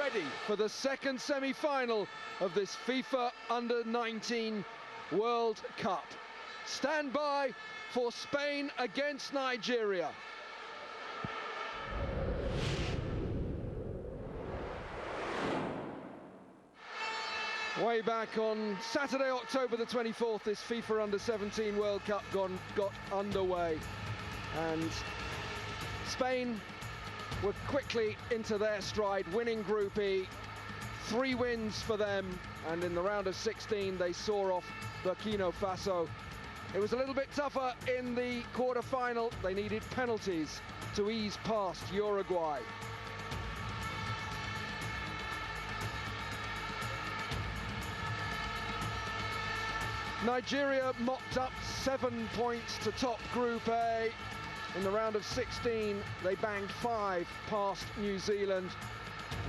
ready for the second semi-final of this FIFA Under-19 World Cup. Stand by for Spain against Nigeria. Way back on Saturday, October the 24th, this FIFA Under-17 World Cup got underway. And Spain were quickly into their stride, winning Group E. 3 wins for them, and in the round of 16 they saw off Burkina Faso. It was a little bit tougher in the quarter-final. They needed penalties to ease past Uruguay. Nigeria mopped up 7 points to top Group A. In the round of 16, they banged 5 past New Zealand.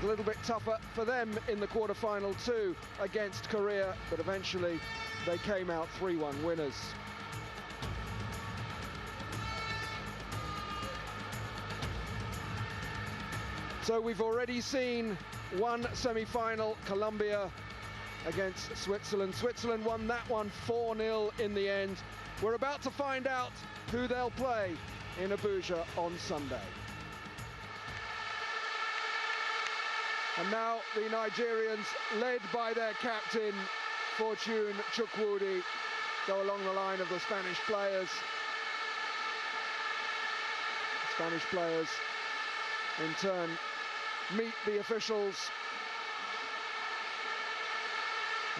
A little bit tougher for them in the quarter-final too against Korea, but eventually they came out 3-1 winners. So we've already seen one semi-final, Colombia against Switzerland. Switzerland won that one 4-0 in the end. We're about to find out who they'll play in Abuja on Sunday. And now the Nigerians, led by their captain, Fortune Chukwudi, go along the line of the Spanish players. Spanish players, in turn, meet the officials.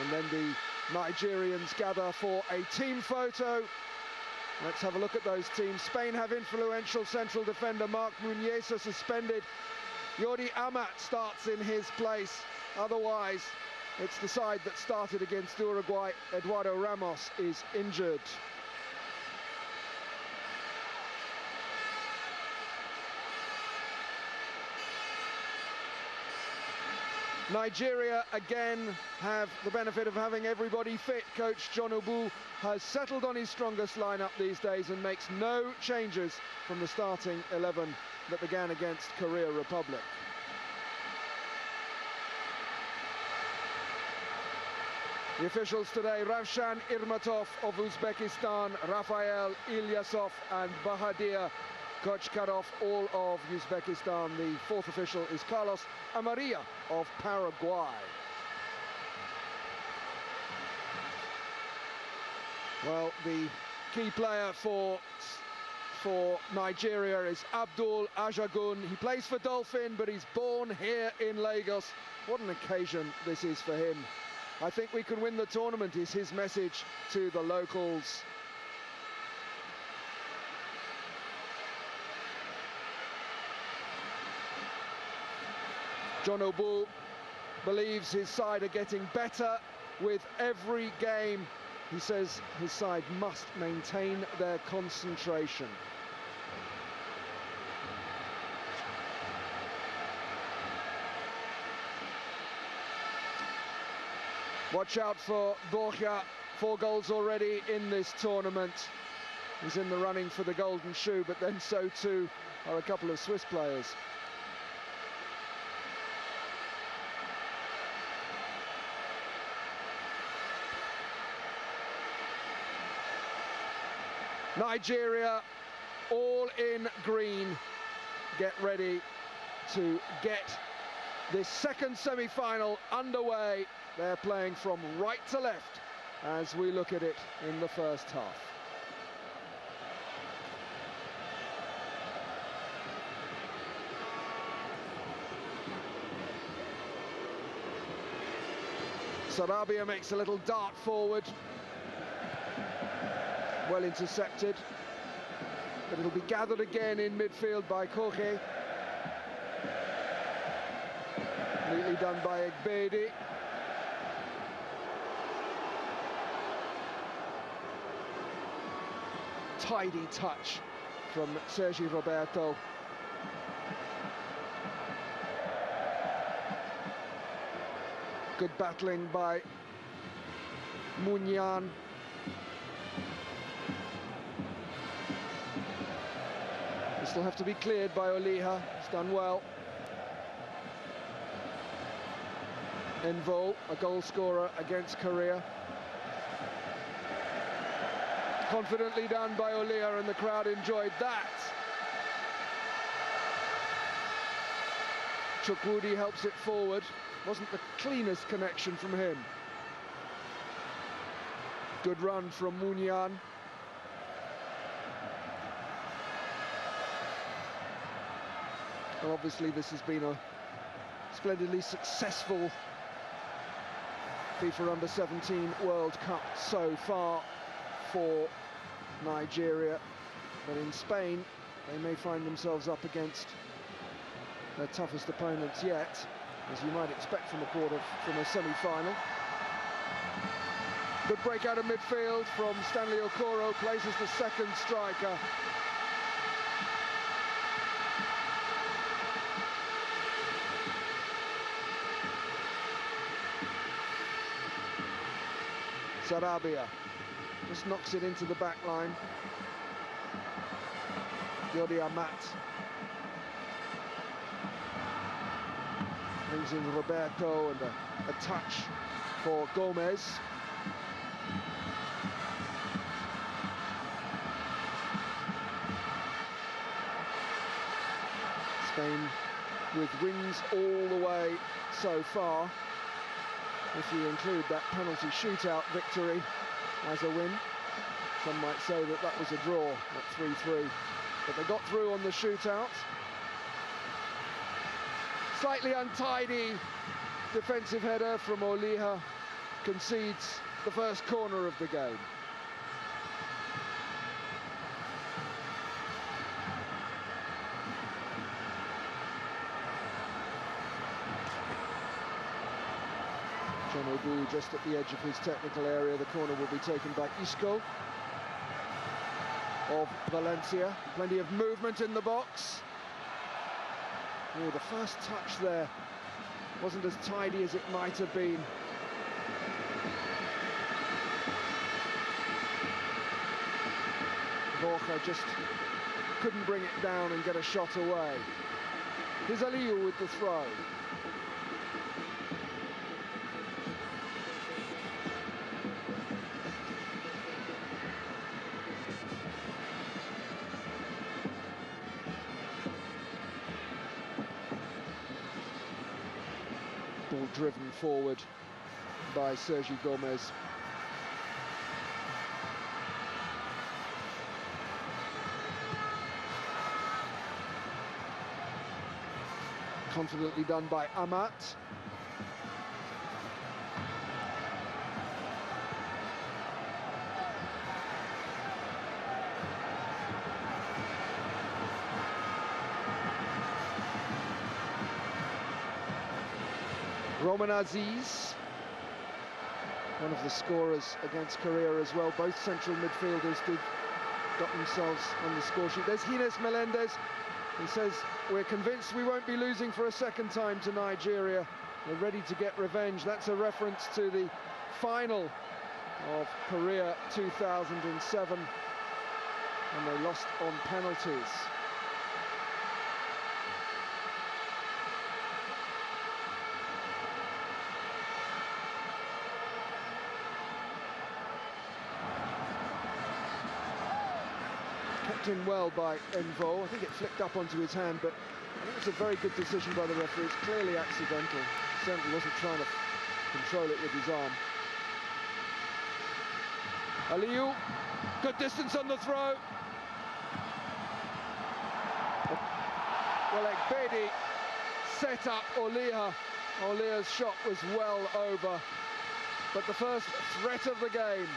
And then the Nigerians gather for a team photo. Let's have a look at those teams. Spain have influential central defender Marc Muniesa suspended. Jordi Amat starts in his place. Otherwise, it's the side that started against Uruguay. Eduardo Ramos is injured. Nigeria again have the benefit of having everybody fit. Coach John Obu has settled on his strongest lineup these days and makes no changes from the starting 11 that began against Korea Republic. The officials today: Ravshan Irmatov of Uzbekistan, Rafael Ilyasov and Bahadir Kochkarov, all of Uzbekistan. The fourth official is Carlos Amaria of Paraguay. Well, the key player for Nigeria is Abdul Ajagun. He plays for Dolphin, but he's born here in Lagos. What an occasion this is for him. I think we can win the tournament is his message to the locals. John Obu believes his side are getting better with every game. He says his side must maintain their concentration. Watch out for Borja, 4 goals already in this tournament. He's in the running for the golden shoe, but then so too are a couple of Swiss players. Nigeria, all in green, get ready to get this second semi-final underway. They're playing from right to left as we look at it in the first half. Sarabia makes a little dart forward. Well intercepted, but it'll be gathered again in midfield by Koche. Neatly done by Egbedi. Tidy touch from Sergi Roberto. Good battling by Munyan. This will have to be cleared by Oliha. He's done well. Envo, a goal scorer against Korea. Confidently done by Olia, and the crowd enjoyed that. Chukwudi helps it forward. Wasn't the cleanest connection from him. Good run from Munyan. Well, obviously this has been a splendidly successful FIFA Under-17 World Cup so far for Nigeria, but in Spain they may find themselves up against their toughest opponents yet, as you might expect from a semi-final. Good break out of midfield from Stanley Okoro, places the second striker. Sarabia just knocks it into the back line. Yodi Amat brings in Roberto, and a touch for Gomez. Spain with wins all the way so far, if you include that penalty shootout victory as a win. Some might say that that was a draw at 3-3, but they got through on the shootout. Slightly untidy defensive header from Oliha concedes the first corner of the game. John Obu just at the edge of his technical area. The corner will be taken by Isco of Valencia. Plenty of movement in the box. Oh, the first touch there wasn't as tidy as it might have been. Borja just couldn't bring it down and get a shot away. Here's Aliou with the throw. Ball driven forward by Sergi Gomez. Confidently done by Amat. Roman Aziz, one of the scorers against Korea as well. Both central midfielders got themselves on the score sheet. There's Gines Melendez. He says, we're convinced we won't be losing for a second time to Nigeria. We're ready to get revenge. That's a reference to the final of Korea 2007, and they lost on penalties. Kept in well by Envo. I think it flicked up onto his hand, but I think it's a very good decision by the referee. It's clearly accidental. Certainly wasn't trying to control it with his arm. Aliou, good distance on the throw. Well, Ekbedi set up Oliha. Oliha's shot was well over, but the first threat of the game.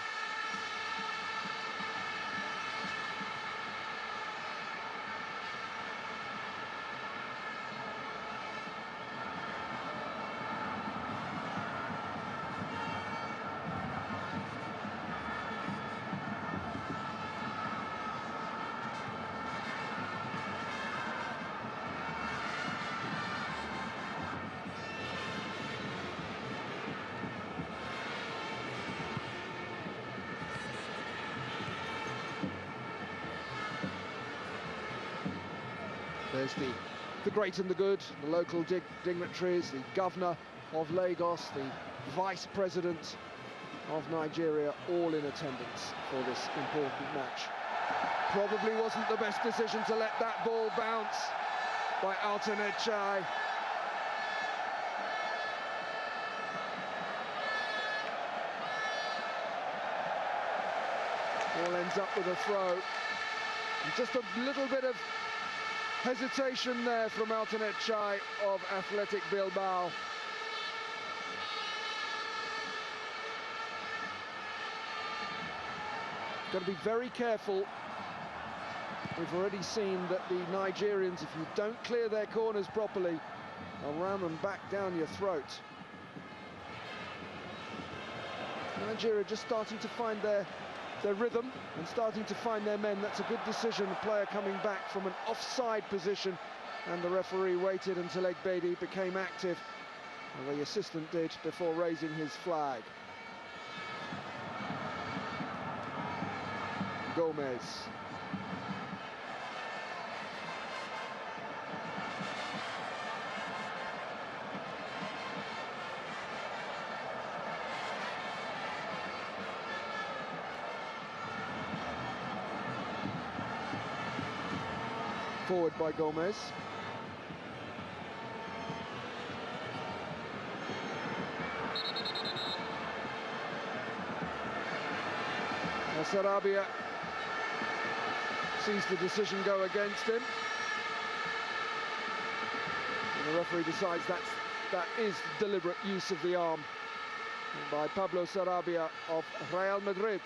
There's the great and the good, the local dignitaries, the governor of Lagos, the vice president of Nigeria, all in attendance for this important match. Probably wasn't the best decision to let that ball bounce by Alternate Chai. Ball ends up with a throw. And just a little bit of hesitation there from Alternate Chai of Athletic Bilbao. Got to be very careful. We've already seen that the Nigerians, if you don't clear their corners properly, they'll ram them back down your throat. Nigeria just starting to find their rhythm and starting to find their men. That's a good decision. A player coming back from an offside position, and the referee waited until Egbedi became active, and the assistant did before raising his flag. Gomez. Forward by Gomez. Sarabia sees the decision go against him, and the referee decides that is deliberate use of the arm by Pablo Sarabia of Real Madrid.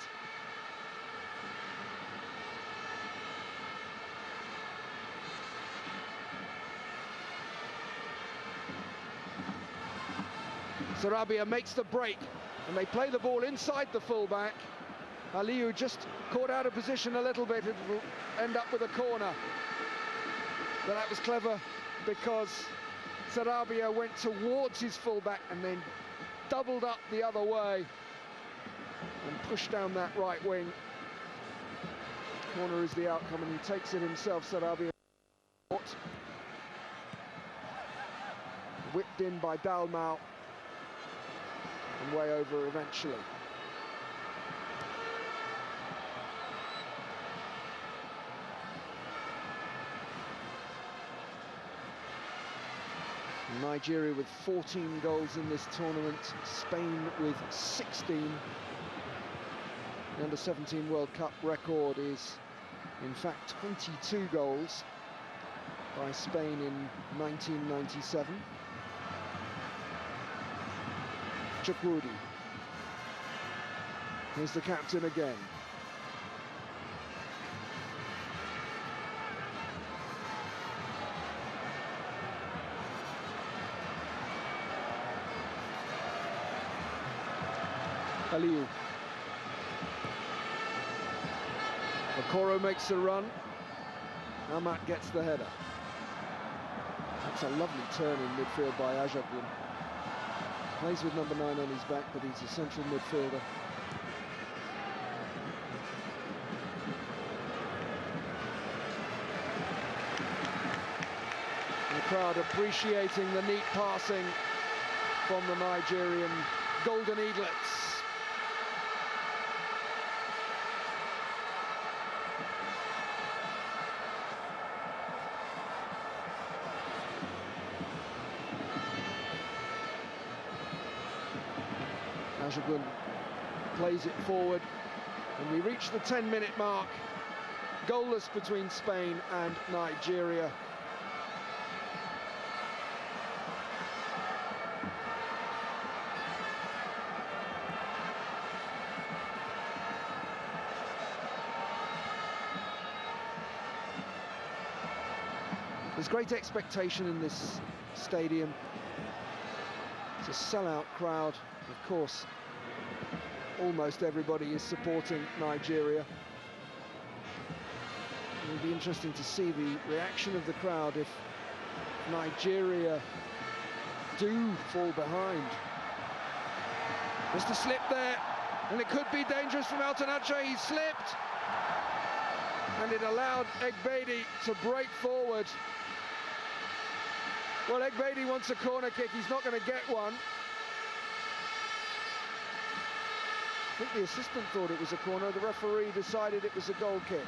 Sarabia makes the break, and they play the ball inside the fullback. Aliyu just caught out of position a little bit. It will end up with a corner. But that was clever because Sarabia went towards his fullback and then doubled up the other way and pushed down that right wing. Corner is the outcome, and he takes it himself, Sarabia. Whipped in by Dalmau and way over eventually. Nigeria with 14 goals in this tournament, Spain with 16. The Under-17 World Cup record is, in fact, 22 goals by Spain in 1997. Chukwudi. Here's the captain again. Aliyu. Okoro makes a run. Amat gets the header. That's a lovely turn in midfield by Ajagun. Plays with number 9 on his back, but he's a central midfielder. The crowd appreciating the neat passing from the Nigerian Golden Eaglets. Ajagun plays it forward, and we reach the 10-minute mark, goalless between Spain and Nigeria. There's great expectation in this stadium. It's a sellout crowd. Of course, almost everybody is supporting Nigeria. It'll be interesting to see the reaction of the crowd if Nigeria do fall behind. Just a slip there, and it could be dangerous from Alternate Chai. He slipped, and it allowed Egbedi to break forward. Well, Eghbadi wants a corner kick. He's not going to get one. I think the assistant thought it was a corner. The referee decided it was a goal kick.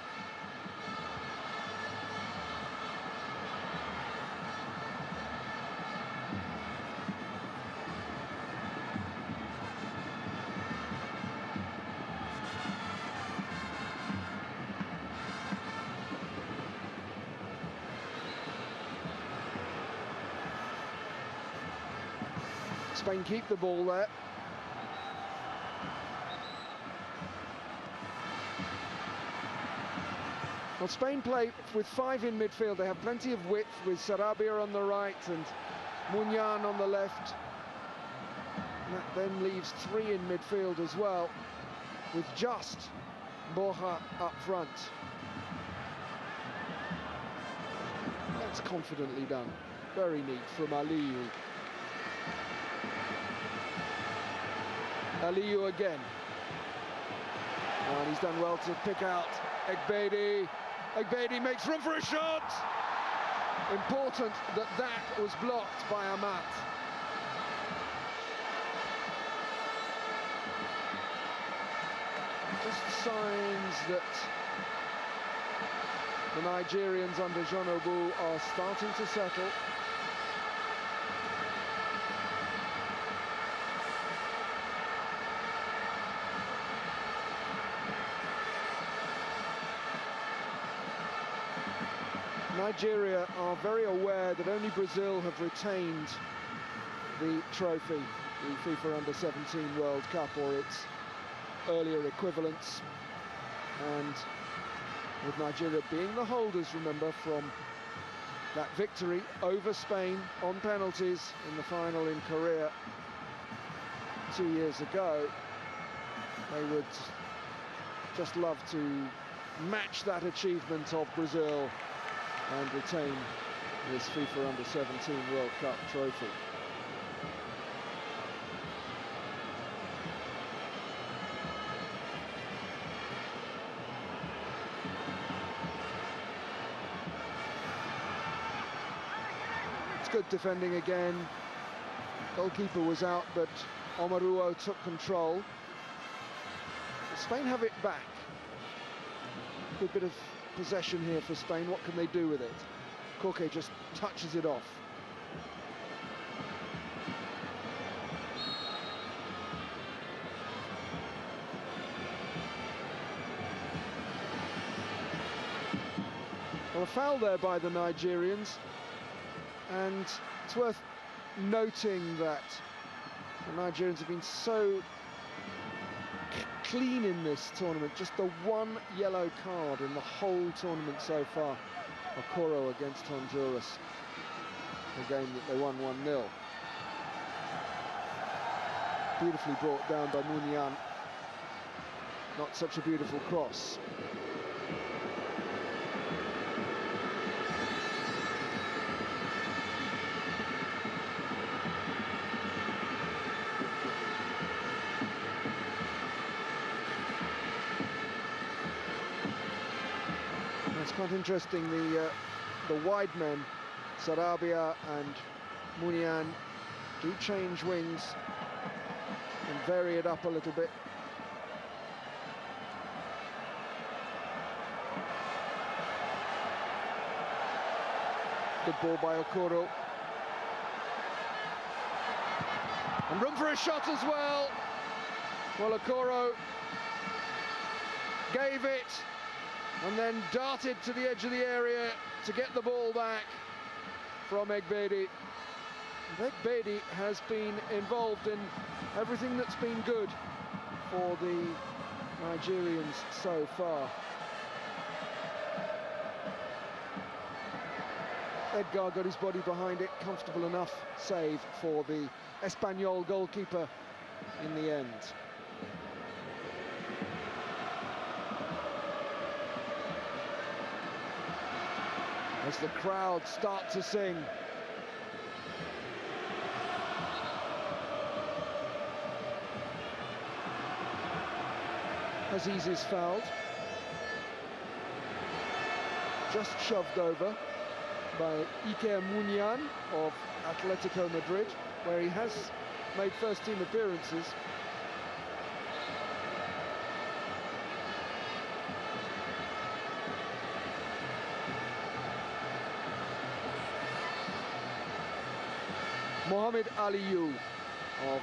Spain keep the ball there. Well, Spain play with 5 in midfield. They have plenty of width with Sarabia on the right and Munian on the left. And that then leaves 3 in midfield as well, with just Borja up front. That's confidently done. Very neat from Aliou. Aliou again. And he's done well to pick out Eghbadi. Eghbadi makes room for a shot! Important that that was blocked by Amat. Just signs that the Nigerians under John Obu are starting to settle. Nigeria are very aware that only Brazil have retained the trophy, the FIFA Under-17 World Cup or its earlier equivalents, and with Nigeria being the holders, remember, from that victory over Spain on penalties in the final in Korea 2 years ago, they would just love to match that achievement of Brazil and retain this FIFA Under-17 World Cup trophy. It's good defending again. Goalkeeper was out, but Omaruo took control. Spain have it back. Good bit of possession here for Spain. What can they do with it? Koke just touches it off. Well, a foul there by the Nigerians, and it's worth noting that the Nigerians have been so clean in this tournament. Just the 1 yellow card in the whole tournament so far. Okoro against Honduras, a game that they won 1-0. Beautifully brought down by Munian. Not such a beautiful cross. It's quite interesting, the wide men, Sarabia and Munian, do change wings and vary it up a little bit. Good ball by Okoro. And room for a shot as well. Well, Okoro gave it and then darted to the edge of the area to get the ball back from Eghbadi. Eghbadi has been involved in everything that's been good for the Nigerians so far. Edgar got his body behind it, comfortable enough save for the Espanyol goalkeeper in the end. As the crowd start to sing. Aziz is fouled. Just shoved over. by Iker Munian of Atletico Madrid, where he has made first-team appearances. Mohamed Aliou of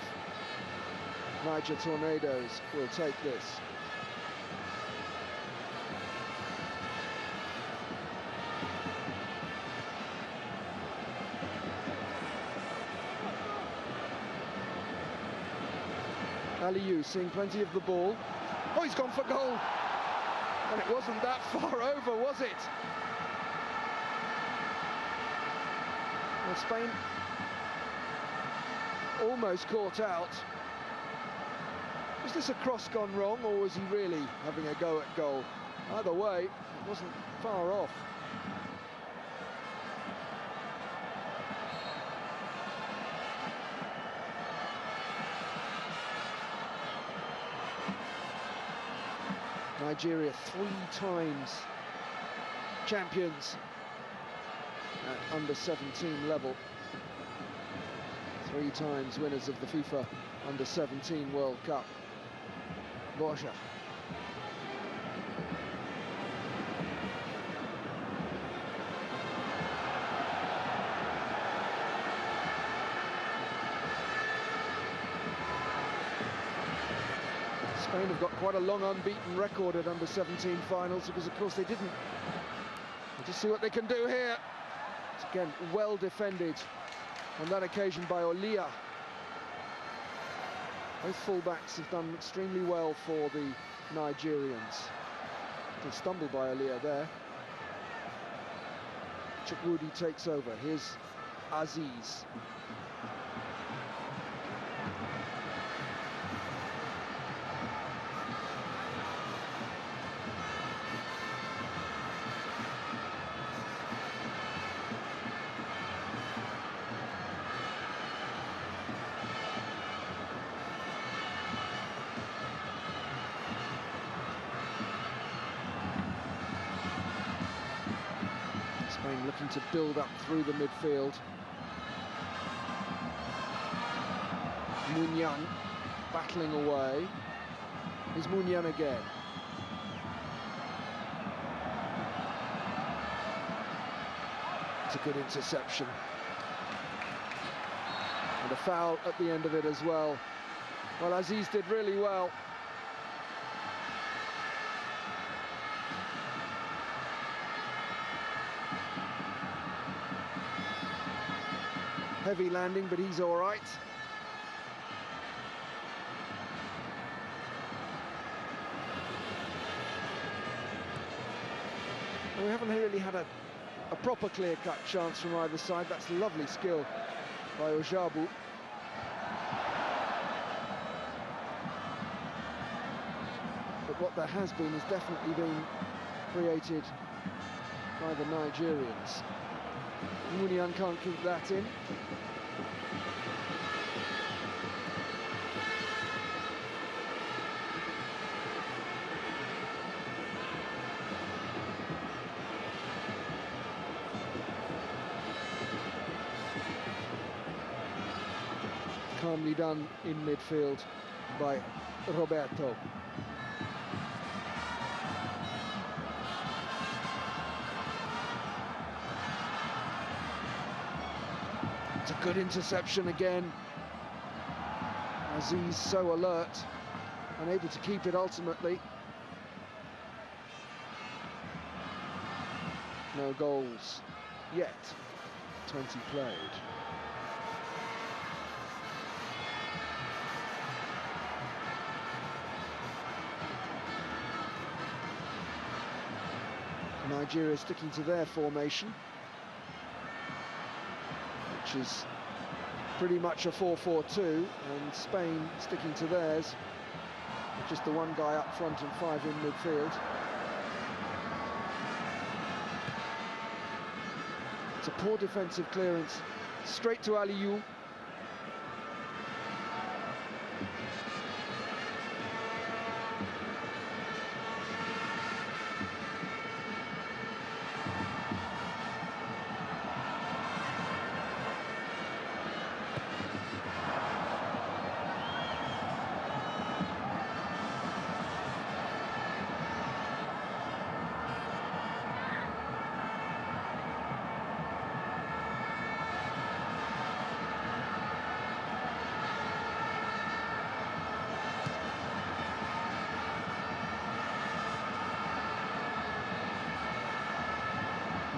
Niger Tornadoes will take this. Aliou seeing plenty of the ball. Oh, he's gone for goal! And it wasn't that far over, was it? Well, Spain almost caught out. Was this a cross gone wrong, or was he really having a go at goal? Either way, it wasn't far off. Nigeria 3 times champions at under 17 level. 3 times winners of the FIFA Under 17 World Cup. Borja. Spain have got quite a long unbeaten record at Under 17 finals because, of course, they didn't. We'll just see what they can do here. It's again well defended on that occasion by Olia. Both fullbacks have done extremely well for the Nigerians. They stumbled by Olia there. Chukwudi takes over. Here's Aziz. Spain looking to build up through the midfield. Munian battling away. Here's Munian again. It's a good interception. And a foul at the end of it as well. Well, Aziz did really well. Heavy landing, but he's all right. And we haven't really had a proper clear-cut chance from either side. That's lovely skill by Ojabu. But what there has been has definitely been created by the Nigerians. Munian can't keep that in. Calmly done in midfield by Roberto. It's a good interception again. Aziz so alert, unable to keep it ultimately. No goals yet, 20 played. Nigeria sticking to their formation, which is pretty much a 4-4-2, and Spain sticking to theirs, with just the one guy up front and 5 in midfield. It's a poor defensive clearance, straight to Aliou.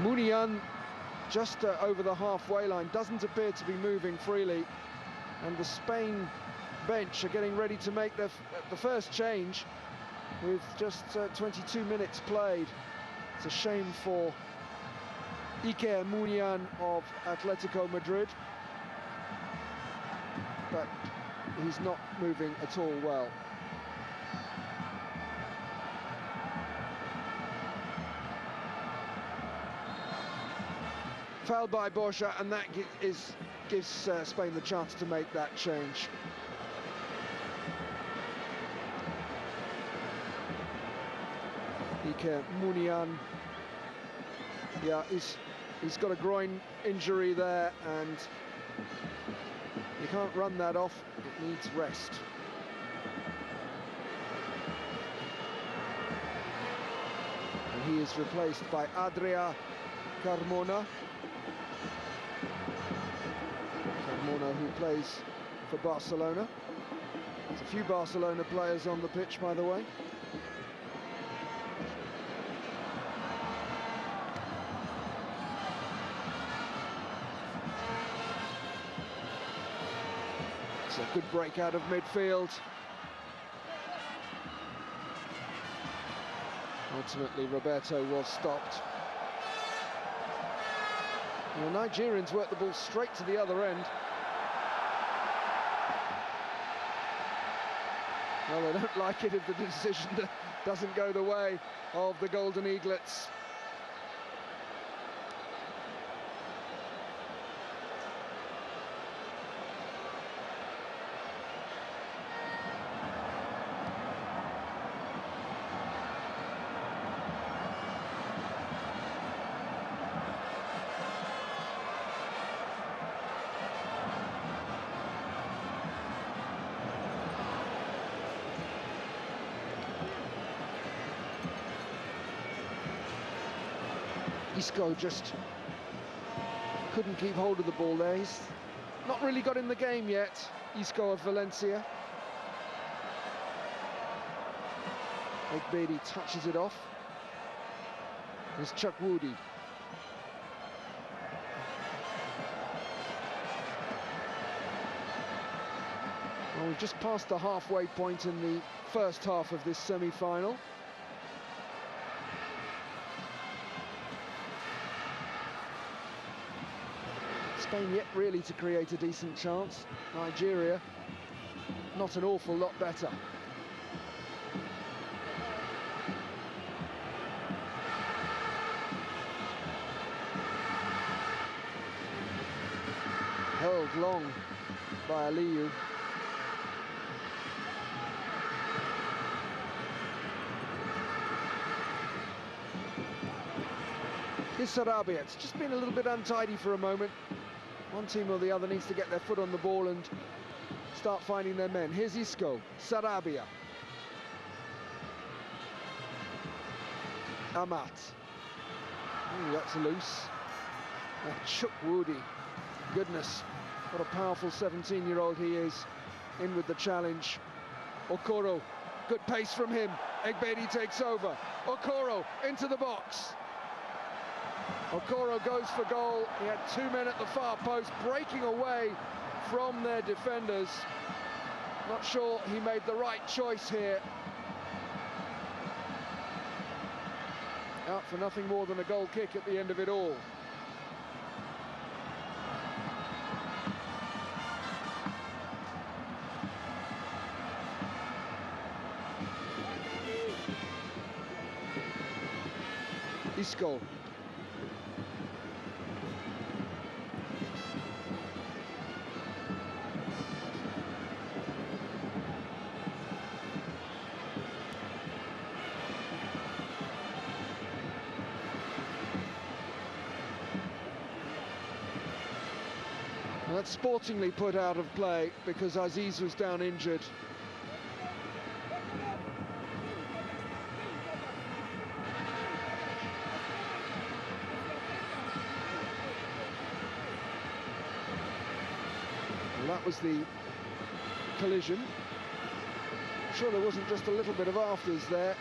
Munian just over the halfway line, doesn't appear to be moving freely, and the Spain bench are getting ready to make the first change with just 22 minutes played. It's a shame for Iker Munian of Atletico Madrid, but he's not moving at all well. Foul by Borja, and that gives Spain the chance to make that change. Iker Munian, yeah, he's got a groin injury there, and you can't run that off. It needs rest. And he is replaced by Adrià Carmona. Who plays for Barcelona. There's a few Barcelona players on the pitch, by the way. It's a good break out of midfield. Ultimately, Roberto was stopped. The Nigerians work the ball straight to the other end. Well, they don't like it if the decision doesn't go the way of the Golden Eaglets. Isco just couldn't keep hold of the ball there. He's not really got in the game yet, Isco of Valencia. Egbedi touches it off. There's Chukwudi. Well, we've just passed the halfway point in the first half of this semi-final. Spain yet really to create a decent chance. Nigeria, not an awful lot better. Held long by Aliyu. Here's Sarabia. It's just been a little bit untidy for a moment. One team or the other needs to get their foot on the ball and start finding their men. Here's Isco, Sarabia. Amat. Ooh, that's loose. Chukwudi. Goodness, what a powerful 17-year-old he is. In with the challenge. Okoro, good pace from him. Egbedi takes over. Okoro into the box. Okoro goes for goal. He had two men at the far post, breaking away from their defenders. Not sure he made the right choice here. Out for nothing more than a goal kick at the end of it all. Isco. Well, that's sportingly put out of play because Aziz was down injured. Well, that was the collision. I'm sure there wasn't just a little bit of afters there.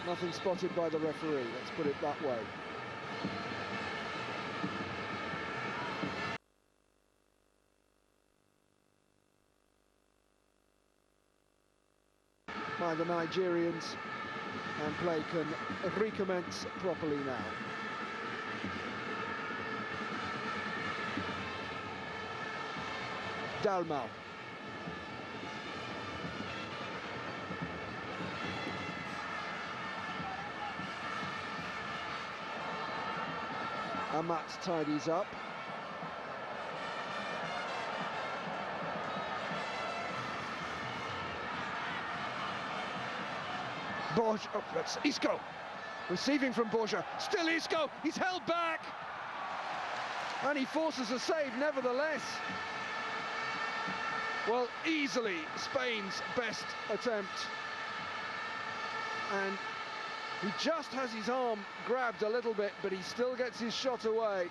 Nothing spotted by the referee, let's put it that way. by the Nigerians, and play can recommence properly now. Dalmau. Amat tidies up. Borja, oh, that's Isco. Receiving from Borja. Still Isco. He's held back. And he forces a save nevertheless. Well, easily Spain's best attempt. And he just has his arm grabbed a little bit, but he still gets his shot away.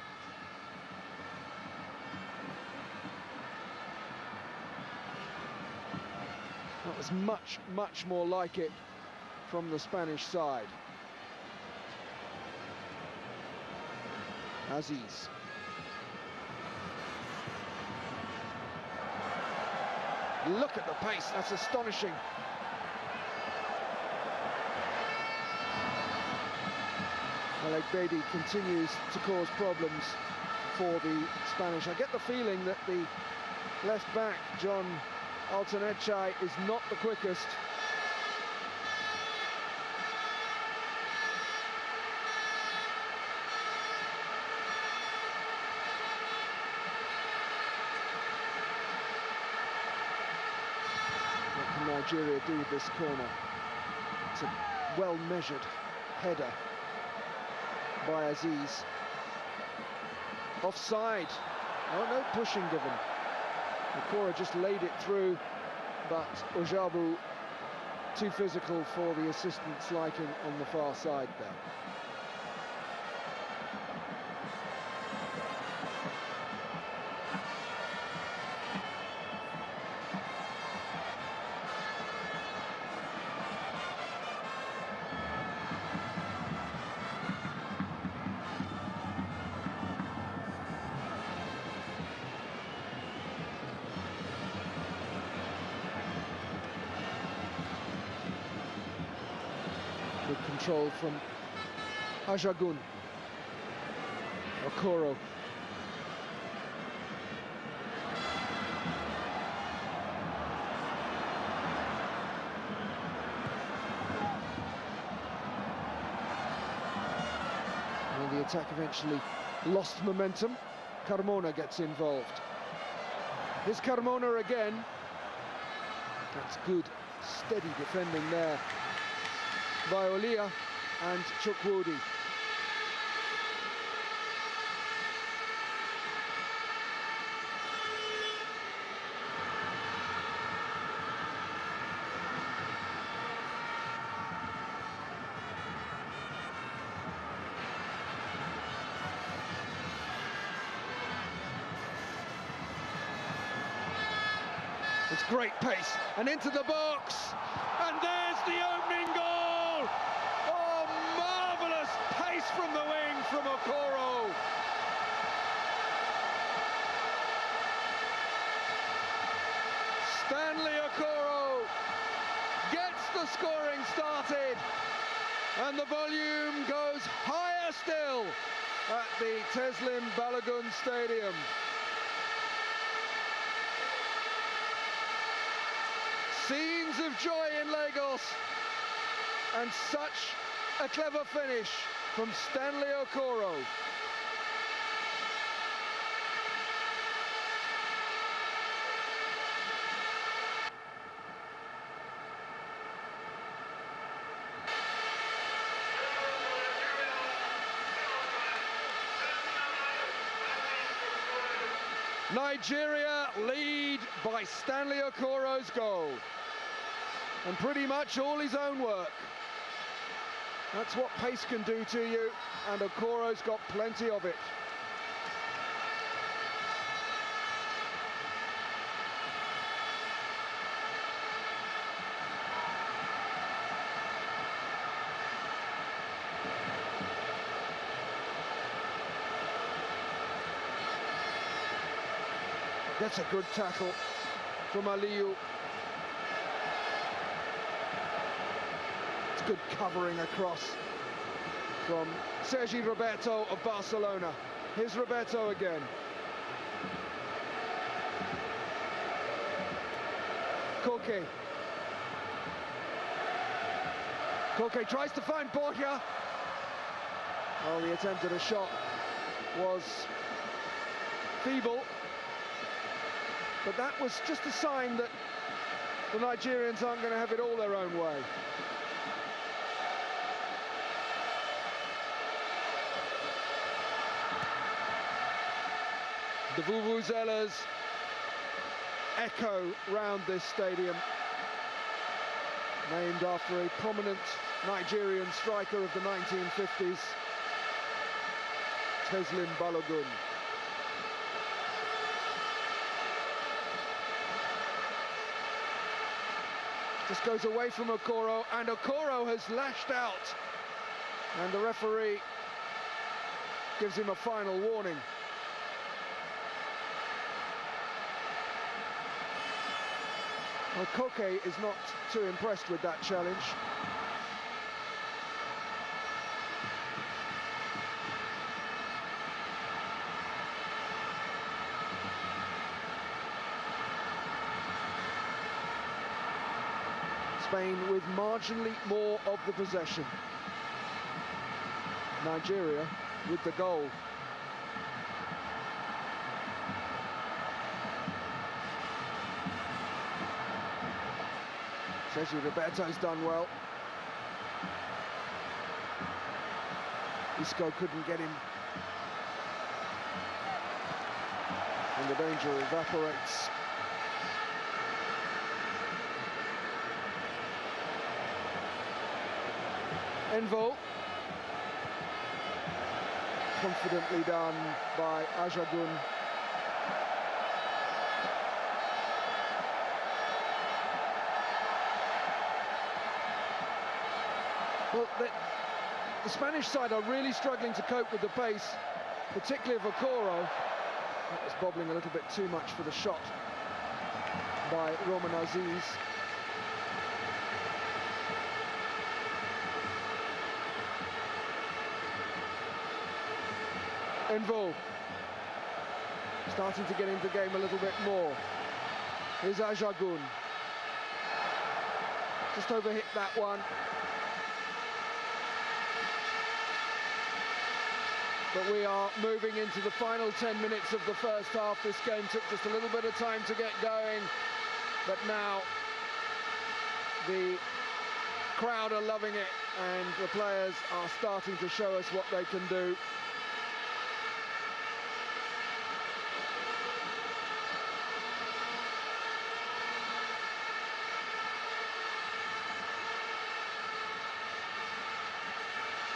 That was much, much more like it from the Spanish side. Aziz. Look at the pace, that's astonishing. Alec Beatty continues to cause problems for the Spanish. I get the feeling that the left back, John Altonechai, is not the quickest. What can Nigeria do with this corner? It's a well-measured header by Aziz. Offside. Oh, no pushing given. Okoro just laid it through, but Ojabu too physical for the assistant's liking on the far side there. Good control from Ajagun. Okoro. Well, the attack eventually lost momentum. Carmona gets involved. Here's Carmona again. That's good, steady defending there by Olia and Chukwudi. It's great pace, and into the box, and there's the opening goal! Oh, marvellous pace from the wing from Okoro. Stanley Okoro gets the scoring started, and the volume goes higher still at the Teslim Balogun Stadium. Scenes of joy in Lagos, and such a clever finish from Stanley Okoro. Nigeria lead by Stanley Okoro's goal, and pretty much all his own work. That's what pace can do to you, and Okoro's got plenty of it. That's a good tackle from Aliyu. Good covering across from Sergi Roberto of Barcelona. Here's Roberto again. Koke. Koke tries to find Borja. Oh, the attempt at a shot was feeble. But that was just a sign that the Nigerians aren't going to have it all their own way. The vuvuzelas echo round this stadium, named after a prominent Nigerian striker of the 1950s, Teslim Balogun. Just goes away from Okoro, and Okoro has lashed out, and the referee gives him a final warning. Well, Koke is not too impressed with that challenge. Spain with marginally more of the possession. Nigeria with the goal. Sergi Roberto's done well. Isco couldn't get him. And the danger evaporates. Envo. Confidently done by Ajagun. Well, the Spanish side are really struggling to cope with the pace, particularly of Okoro. That was bobbling a little bit too much for the shot by Roman Aziz. Envo starting to get into the game a little bit more. Here's Ajagun. Just overhit that one. But we are moving into the final 10 minutes of the first half. This game took just a little bit of time to get going, but now the crowd are loving it and the players are starting to show us what they can do.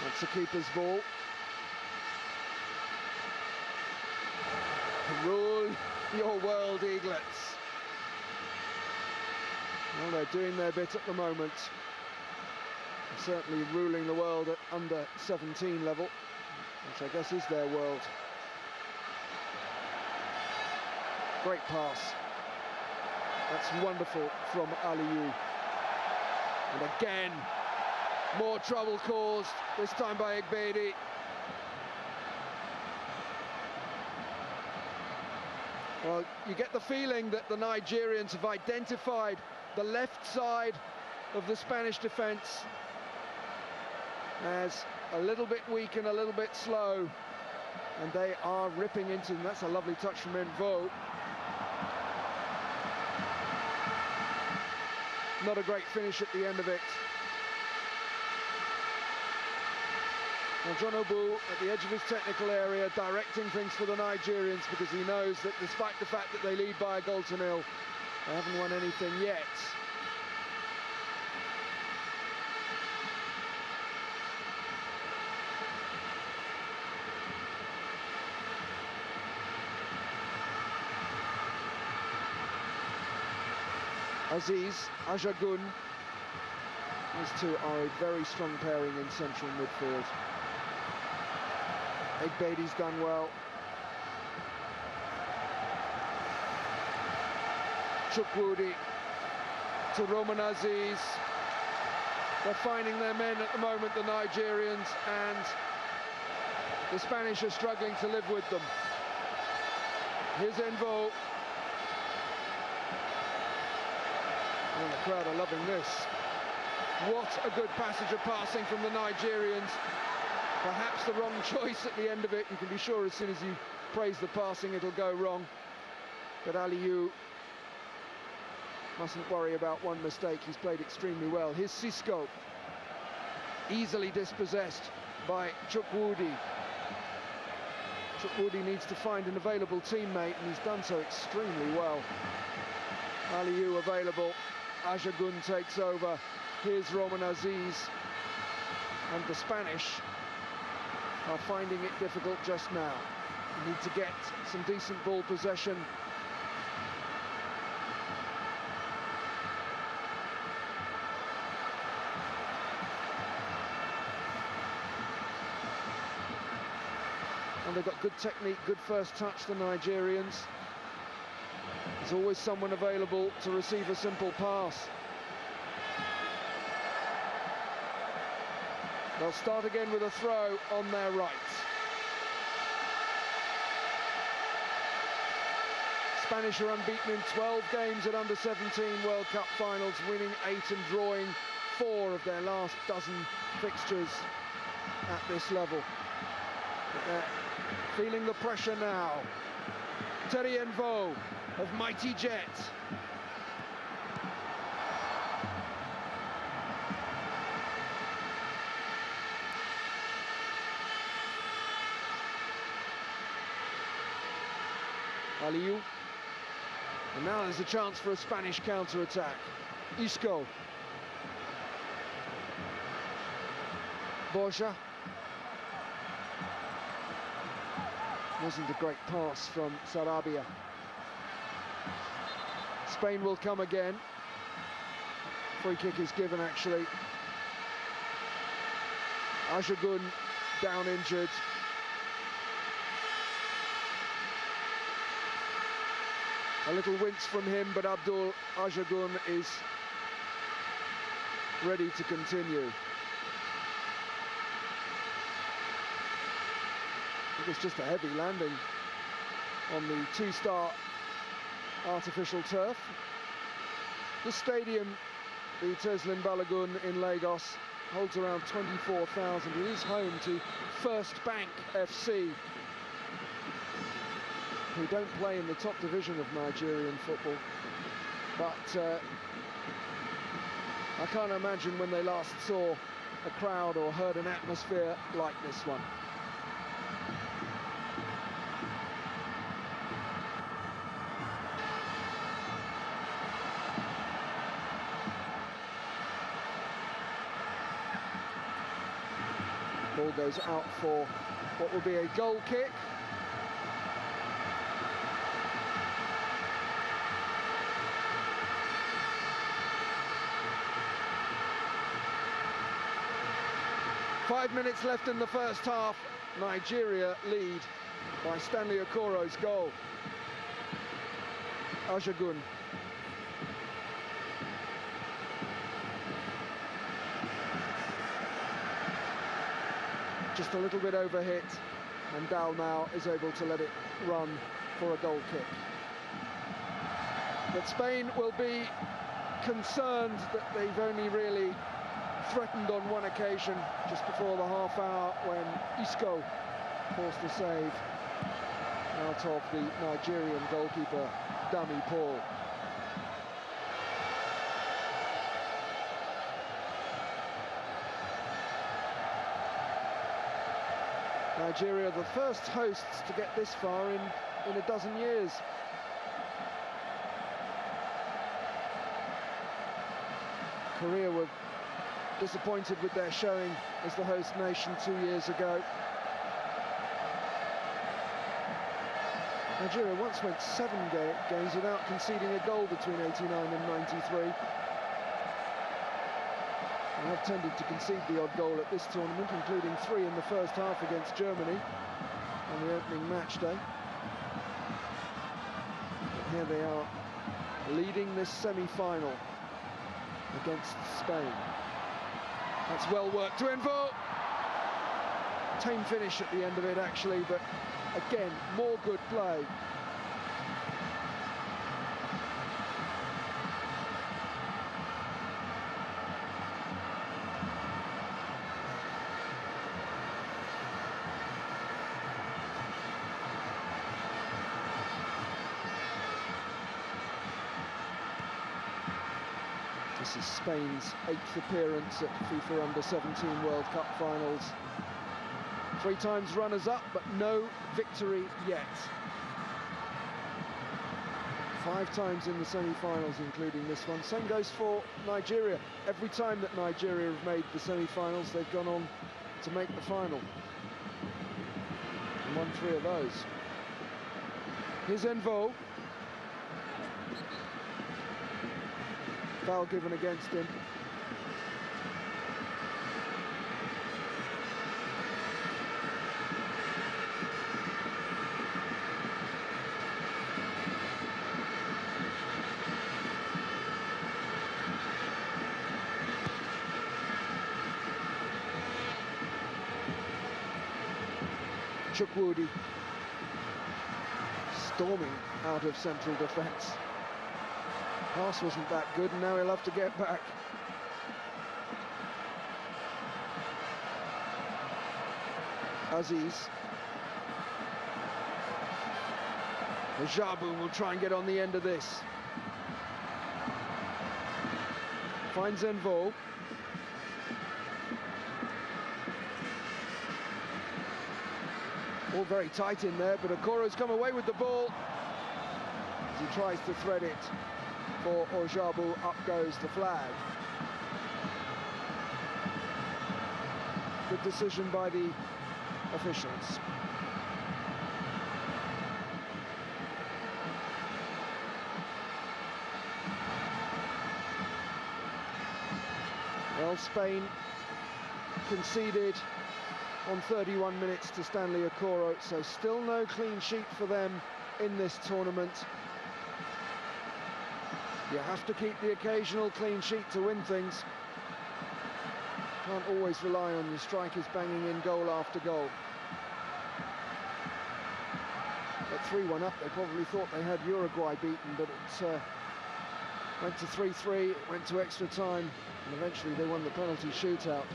That's a keeper's ball. Rule your world, Eaglets. Well, they're doing their bit at the moment. They're certainly ruling the world at under 17 level, which I guess is their world. Great pass. That's wonderful from Aliou. And again, more trouble caused, this time by Egbedi. Well, you get the feeling that the Nigerians have identified the left side of the Spanish defence as a little bit weak and a little bit slow, and they are ripping into them. That's a lovely touch from Envo. Not a great finish at the end of it. Now John Obu at the edge of his technical area, directing things for the Nigerians, because he knows that despite the fact that they lead by a goal to nil, they haven't won anything yet. Aziz, Ajagun, these two are a very strong pairing in central midfield. Egbedi's done well. Chukwudi to Roman Aziz. They're finding their men at the moment, the Nigerians, and the Spanish are struggling to live with them. Here's Envo. And the crowd are loving this. What a good passage of passing from the Nigerians. Perhaps the wrong choice at the end of it. You can be sure as soon as you praise the passing, it'll go wrong. But Aliyu mustn't worry about one mistake. He's played extremely well. Here's Cisco, easily dispossessed by Chukwudi. Chukwudi needs to find an available teammate, and he's done so extremely well. Aliyu available. Ajagun takes over. Here's Roman Aziz. And the Spanish are finding it difficult just now. They need to get some decent ball possession. And they've got good technique, good first touch, the Nigerians. There's always someone available to receive a simple pass. They'll start again with a throw on their right. Spanish are unbeaten in 12 games at under-17 World Cup finals, winning 8 and drawing 4 of their last dozen fixtures at this level. But they're feeling the pressure now. Terry Envo of Mighty Jet. Aliyu. And now there's a chance for a Spanish counter-attack. Isco. Borja. Wasn't a great pass from Sarabia. Spain will come again. Free kick is given, actually. Ajagun down injured. A little wince from him, but Abdul Ajagun is ready to continue. It was just a heavy landing on the two-star artificial turf. The stadium, the Teslim Balogun in Lagos, holds around 24,000. It is home to First Bank FC, who don't play in the top division of Nigerian football. But I can't imagine when they last saw a crowd or heard an atmosphere like this one. Ball goes out for what will be a goal kick. Five minutes left in the first half. Nigeria lead by Stanley Okoro's goal. Ajagun. Just a little bit overhit, and Dalmau is able to let it run for a goal kick. But Spain will be concerned that they've only really threatened on one occasion, just before the half hour, when Isco forced a save out of the Nigerian goalkeeper, Dami Paul. Nigeria, the first hosts to get this far in a dozen years. Korea were disappointed with their showing as the host nation 2 years ago. Nigeria once went 7 games without conceding a goal between 89 and 93. They have tended to concede the odd goal at this tournament, including 3 in the first half against Germany on the opening match day. But here they are, leading this semi-final against Spain. That's well worked to Envo. Tame finish at the end of it, actually, but again, more good play. This is Spain's 8th appearance at FIFA Under-17 World Cup finals. 3 times runners-up, but no victory yet. 5 times in the semi-finals, including this one. Same goes for Nigeria. Every time that Nigeria have made the semi-finals, they've gone on to make the final. And won 3 of those. Here's Envo. Foul given against him. Chukwudi storming out of central defence. Pass wasn't that good, and now he'll have to get back. Aziz. Jabu will try and get on the end of this. Finds Envo. All very tight in there, but Okoro's come away with the ball as he tries to thread it for Ojabu. Up goes the flag. Good decision by the officials. Well, Spain conceded on 31 minutes to Stanley Okoro, so still no clean sheet for them in this tournament. You have to keep the occasional clean sheet to win things. Can't always rely on your strikers banging in goal after goal. At 3-1 up, they probably thought they had Uruguay beaten, but it went to 3-3, it went to extra time, and eventually they won the penalty shootout.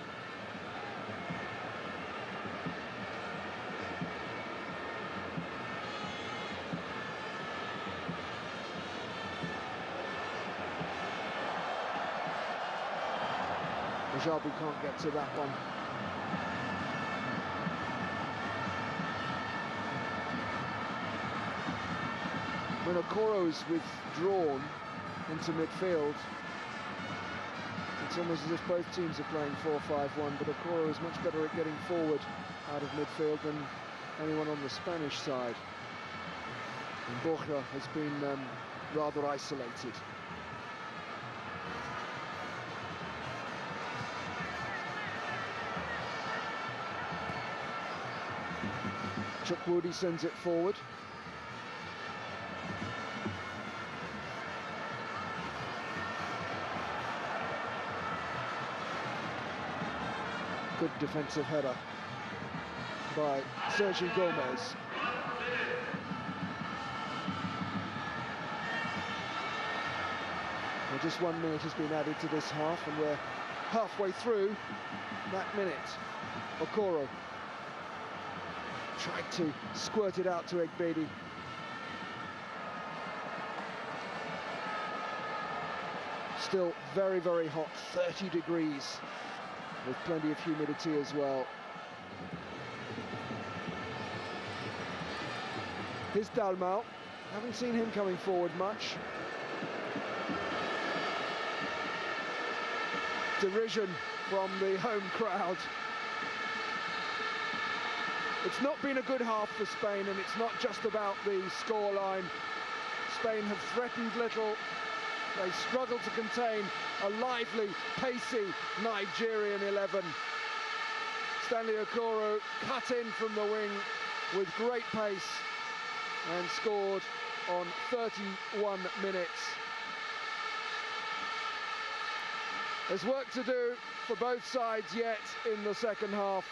Jabu can't get to that one. When Okoro's withdrawn into midfield, it's almost as if both teams are playing 4-5-1, but Okoro is much better at getting forward out of midfield than anyone on the Spanish side. And Borja has been rather isolated. Chukwudi sends it forward. Good defensive header by Sergi Gomez. Well, just 1 minute has been added to this half, and we're halfway through that minute. Okoro tried to squirt it out to Egbedi. Still very, very hot, 30 degrees, with plenty of humidity as well. Here's Dalmau. Haven't seen him coming forward much. Derision from the home crowd. It's not been a good half for Spain, and it's not just about the scoreline. Spain have threatened little. They struggle to contain a lively, pacey Nigerian 11. Stanley Okoro cut in from the wing with great pace and scored on 31 minutes. There's work to do for both sides yet in the second half,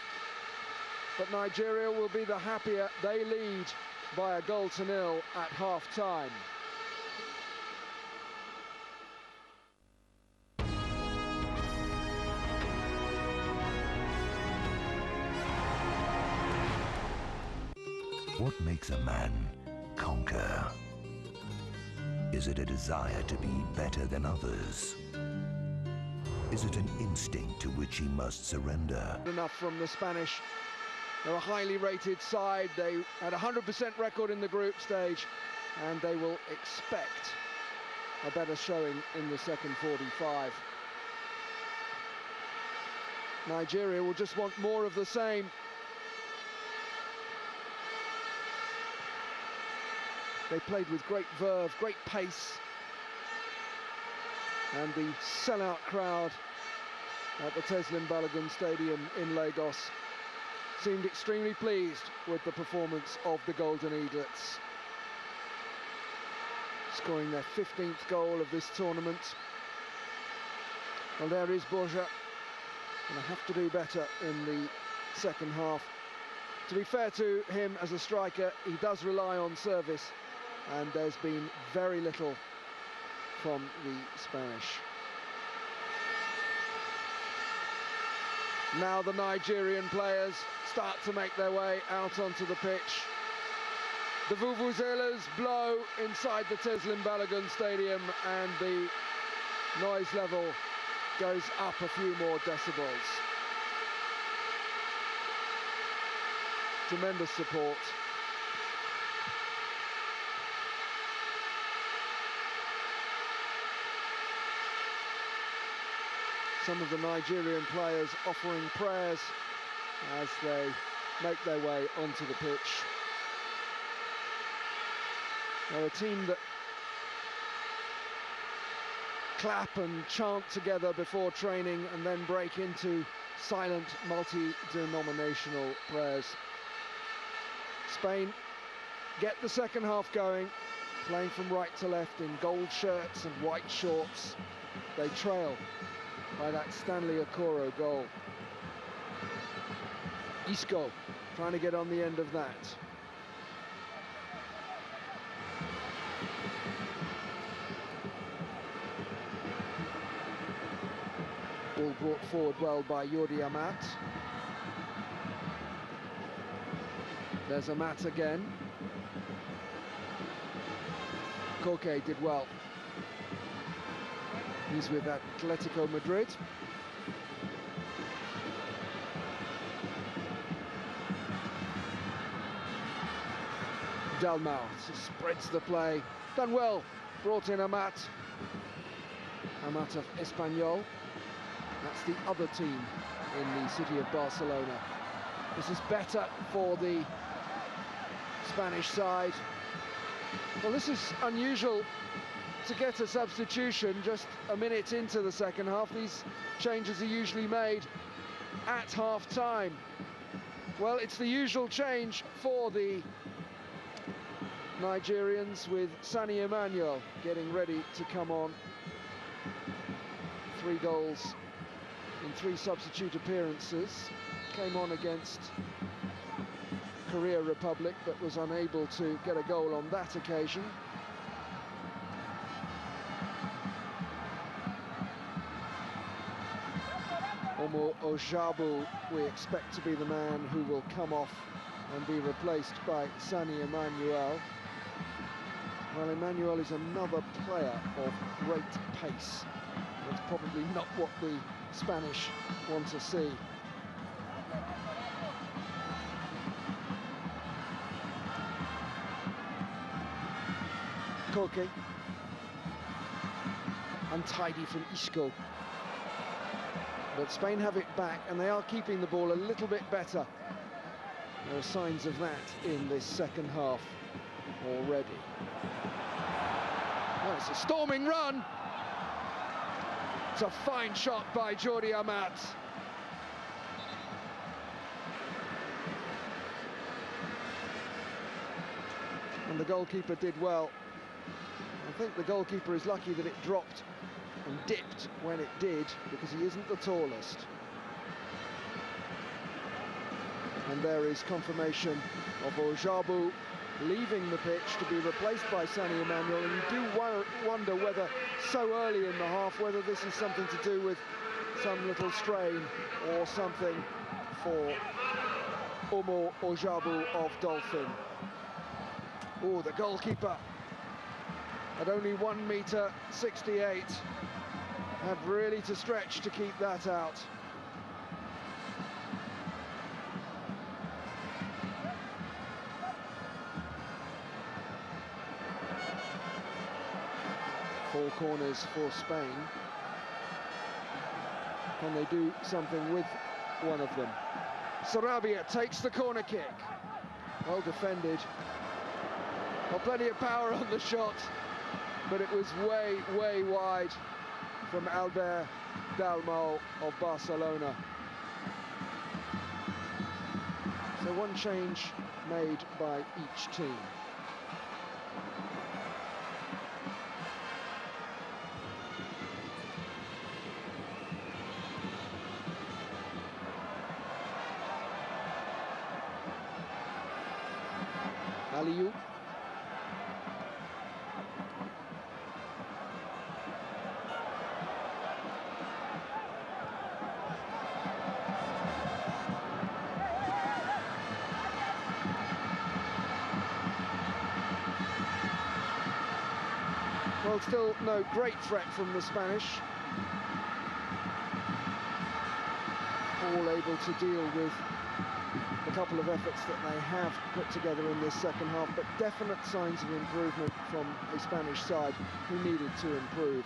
but Nigeria will be the happier. They lead by 1-0 at half-time. What makes a man conquer? Is it a desire to be better than others? Is it an instinct to which he must surrender? Enough from the Spanish. They're a highly rated side. They had a 100% record in the group stage, and they will expect a better showing in the second 45. Nigeria will just want more of the same. They played with great verve, great pace, and the sellout crowd at the Teslim Balogun Stadium in Lagos seemed extremely pleased with the performance of the Golden Eaglets, scoring their 15th goal of this tournament. Well, there is Borja, and I have to do better in the second half. To be fair to him as a striker, he does rely on service, and there's been very little from the Spanish. Now the Nigerian players start to make their way out onto the pitch. The vuvuzelas blow inside the Teslim Balogun Stadium, and the noise level goes up a few more decibels. Tremendous support. Some of the Nigerian players offering prayers as they make their way onto the pitch. They're a team that clap and chant together before training and then break into silent multi-denominational prayers. Spain get the second half going, playing from right to left in gold shirts and white shorts. They trail by that Stanley Okoro goal. Isco trying to get on the end of that. Ball brought forward well by Jordi Amat. There's Amat again. Koke did well. He's with Atletico Madrid. Dalmau spreads the play. Done well. Brought in Amat. Amat of Espanyol. That's the other team in the city of Barcelona. This is better for the Spanish side. Well, this is unusual to get a substitution just a minute into the second half. These changes are usually made at half-time. Well, it's the usual change for the Nigerians, with Sani Emmanuel getting ready to come on. 3 goals in 3 substitute appearances. Came on against Korea Republic, but was unable to get a goal on that occasion. Omo Ojabu, we expect to be the man who will come off and be replaced by Sani Emmanuel. Well, Emmanuel is another player of great pace. That's probably not what the Spanish want to see. Koke. Untidy from Isco. But Spain have it back, and they are keeping the ball a little bit better. There are signs of that in this second half already. Well, it's a storming run. It's a fine shot by Jordi Amat. And the goalkeeper did well. I think the goalkeeper is lucky that it dropped and dipped when it did, because he isn't the tallest. And there is confirmation of Ojabu leaving the pitch to be replaced by Sani Emmanuel, and you do wonder whether so early in the half, whether this is something to do with some little strain or something for Oumou Ojabu of Dolphin. Oh, the goalkeeper at only 1.68 m have really to stretch to keep that out. Four corners for Spain. Can they do something with one of them? Sarabia takes the corner kick. Well defended. Well, plenty of power on the shot, but it was way, way wide from Albert Dalmau of Barcelona. So one change made by each team. Aliou. Well, still no great threat from the Spanish. All able to deal with a couple of efforts that they have put together in this second half, but definite signs of improvement from a Spanish side who needed to improve.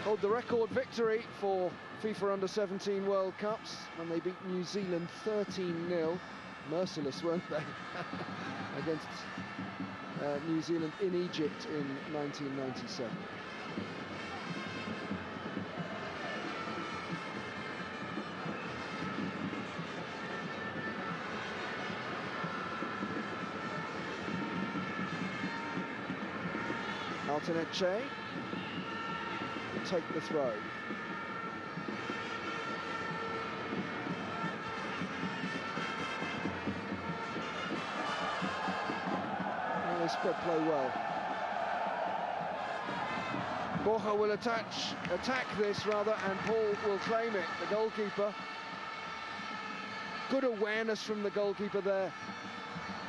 Hold the record victory for FIFA Under-17 World Cups when they beat New Zealand 13-0. Merciless, weren't they? Against New Zealand in Egypt in 1997. Altaneche will take the throw. And they spread play well. Borja will attack this rather, and Paul will claim it, the goalkeeper. Good awareness from the goalkeeper there.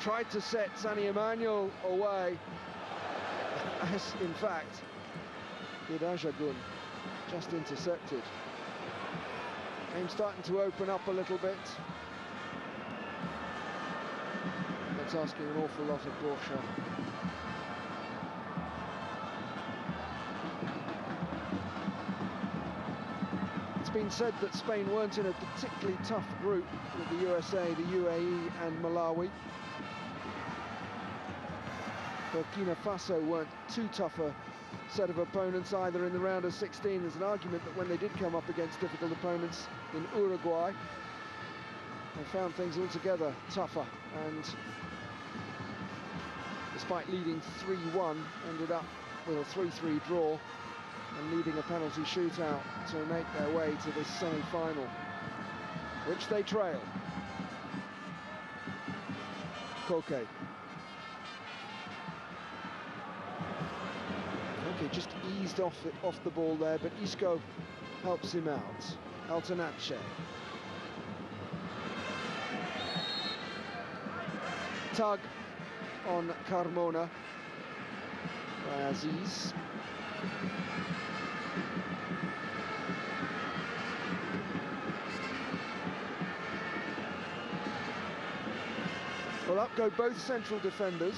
Tried to set Sani Emmanuel away, as in fact did Ajagun, just intercepted. Game starting to open up a little bit. That's asking an awful lot of Borja. It's been said that Spain weren't in a particularly tough group with the USA, the UAE and Malawi. Burkina Faso weren't too tough a set of opponents either in the round of 16. There's an argument that when they did come up against difficult opponents in Uruguay, they found things altogether tougher, and despite leading 3-1, ended up with a 3-3 draw and needing a penalty shootout to make their way to this semi-final, which they trail. Koke. Okay, just eased off the ball there, but Isco helps him out. Altaneche. Tug on Carmona by Aziz. Well, up go both central defenders.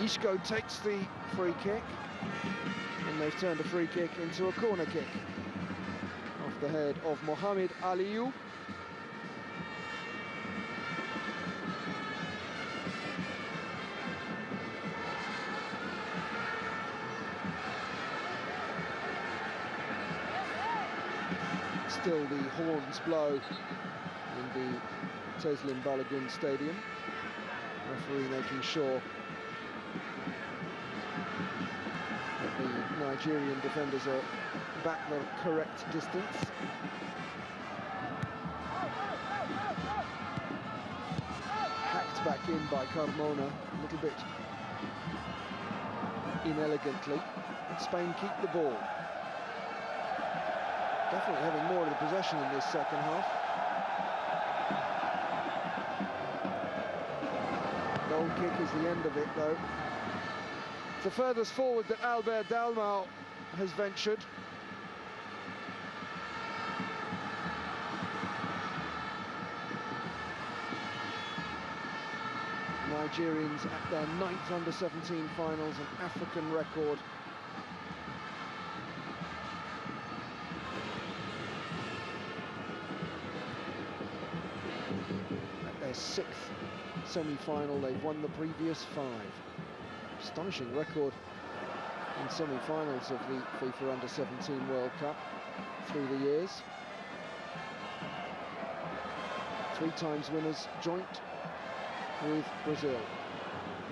Isco takes the free kick, and they've turned a free kick into a corner kick off the head of Mohamed Aliou. Still the horns blow in the Teslim Balogun Stadium. Referee making sure that the Nigerian defenders are back the correct distance. Hacked back in by Carmona, a little bit inelegantly. Spain keep the ball. Definitely having more of the possession in this second half. Goal kick is the end of it, though. It's the furthest forward that Albert Dalmau has ventured. Nigerians at their 9th under-17 finals, an African record. At their 6th semi-final, they've won the previous 5. Astonishing record in semi-finals of the FIFA Under-17 World Cup through the years. 3 times winners joint with Brazil.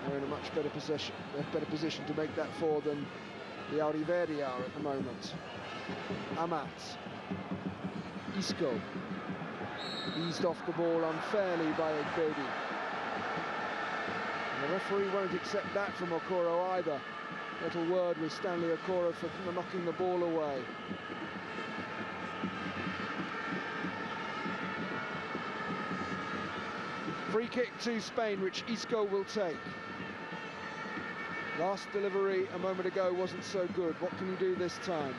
They're in a much better position to make that 4 than the Auriverdi are at the moment. Amat, Isco, eased off the ball unfairly by Egbedi. And the referee won't accept that from Okoro either. Little word with Stanley Okoro for knocking the ball away. Free kick to Spain, which Isco will take. Last delivery a moment ago wasn't so good. What can you do this time?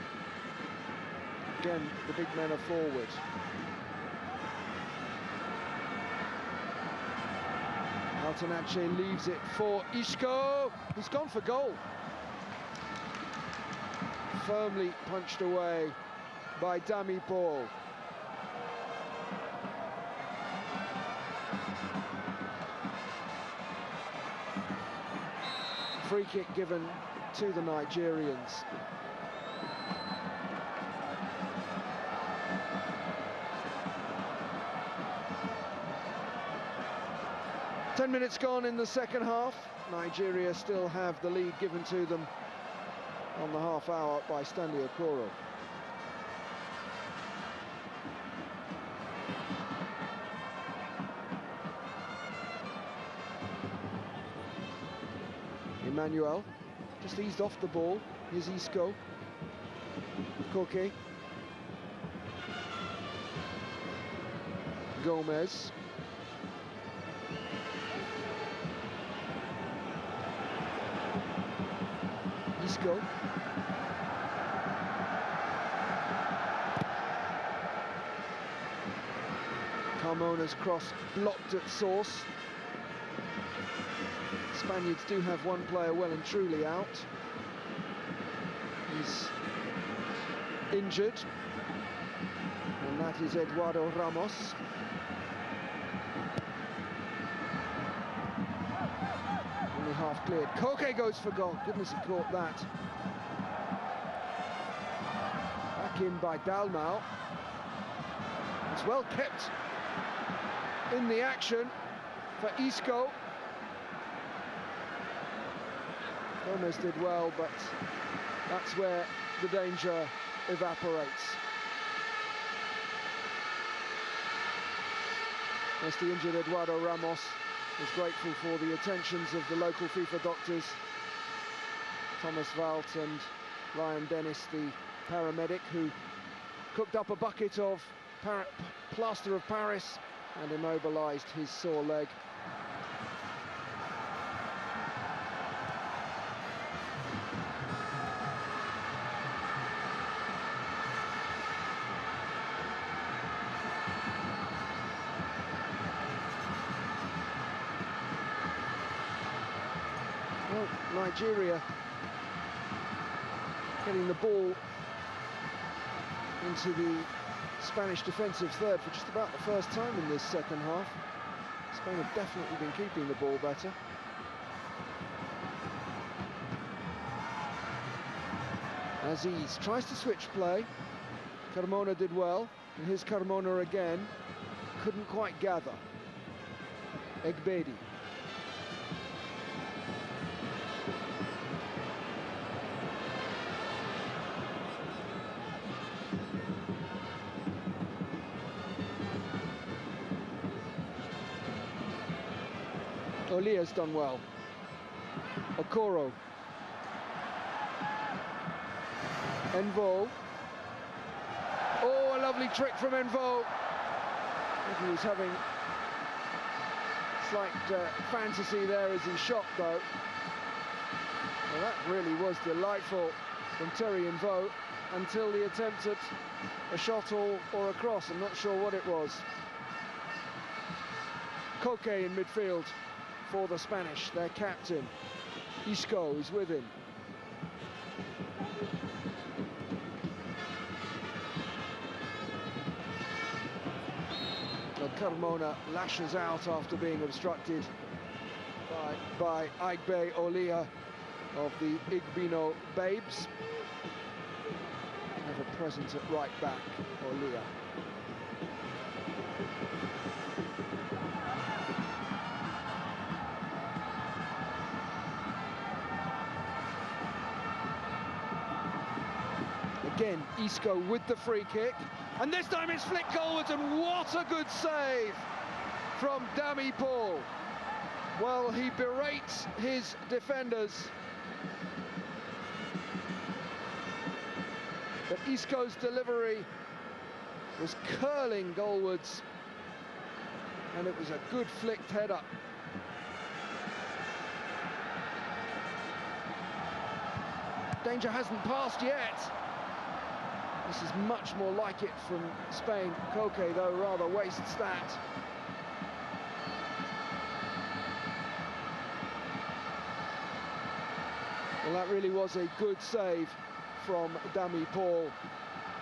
Again, the big men are forward. Altanache leaves it for Isco. He's gone for goal. Firmly punched away by Dami Paul. Free kick given to the Nigerians. Ten minutes gone in the second half. Nigeria still have the lead given to them on the half hour by Stanley Okoro. Emmanuel just eased off the ball. Here's Isco. Koke. Gomez. Isco. Carmona's cross blocked at source. Spaniards do have one player well and truly out. He's injured, and that is Eduardo Ramos. Only half cleared. Koke goes for goal. Goodness, he caught that. Back in by Dalmau. It's well kept in the action for Isco. Gomez did well, but that's where the danger evaporates. As the injured Eduardo Ramos is grateful for the attentions of the local FIFA doctors, Thomas Valt and Ryan Dennis, the paramedic, who cooked up a bucket of plaster of Paris and immobilised his sore leg. Well, Nigeria getting the ball into the Spanish defensive third for just about the first time in this second half. Spain have definitely been keeping the ball better. Aziz tries to switch play. Carmona did well, and here's Carmona again. Couldn't quite gather. Egbedi. Olia's done well. Okoro. Envo. Oh, a lovely trick from Envo. He was having slight fantasy there as he shot, though. Well, that really was delightful from Terry Envo until the attempt at a shot or a cross. I'm not sure what it was. Koke in midfield for the Spanish, their captain. Isco is with him. Carmona lashes out after being obstructed by Aigbe Olia of the Igbino Babes. Have a presence at right back, Olia. Again, Isco with the free kick. And this time it's flicked goalwards, and what a good save from Dami Paul. Well, he berates his defenders. But Isco's delivery was curling goalwards, and it was a good flicked header. Danger hasn't passed yet. This is much more like it from Spain. Koke, though, rather wastes that. Well, that really was a good save from Dami Paul.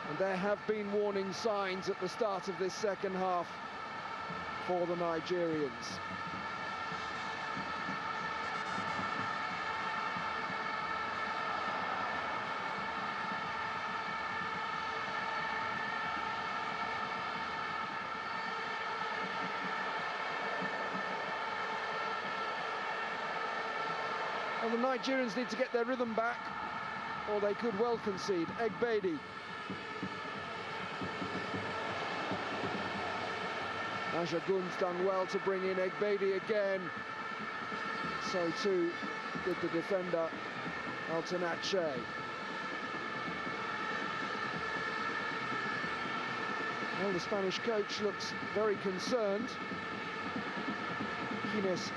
And there have been warning signs at the start of this second half for the Nigerians. Well, the Nigerians need to get their rhythm back, or they could well concede. Egbedi. Ajagun's done well to bring in Egbedi again. So too did the defender, Altanache. Well, the Spanish coach looks very concerned. Gines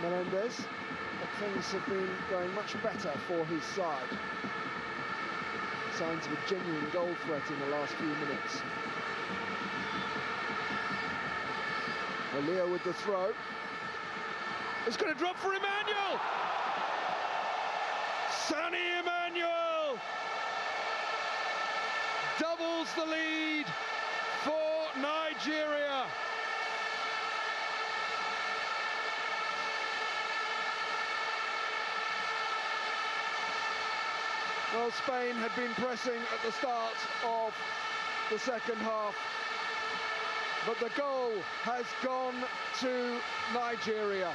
Melendez. But things have been going much better for his side. Signs of a genuine goal threat in the last few minutes. Olia with the throw. It's going to drop for Emmanuel! Sani Emmanuel doubles the lead for Nigeria. Well, Spain had been pressing at the start of the second half, but the goal has gone to Nigeria.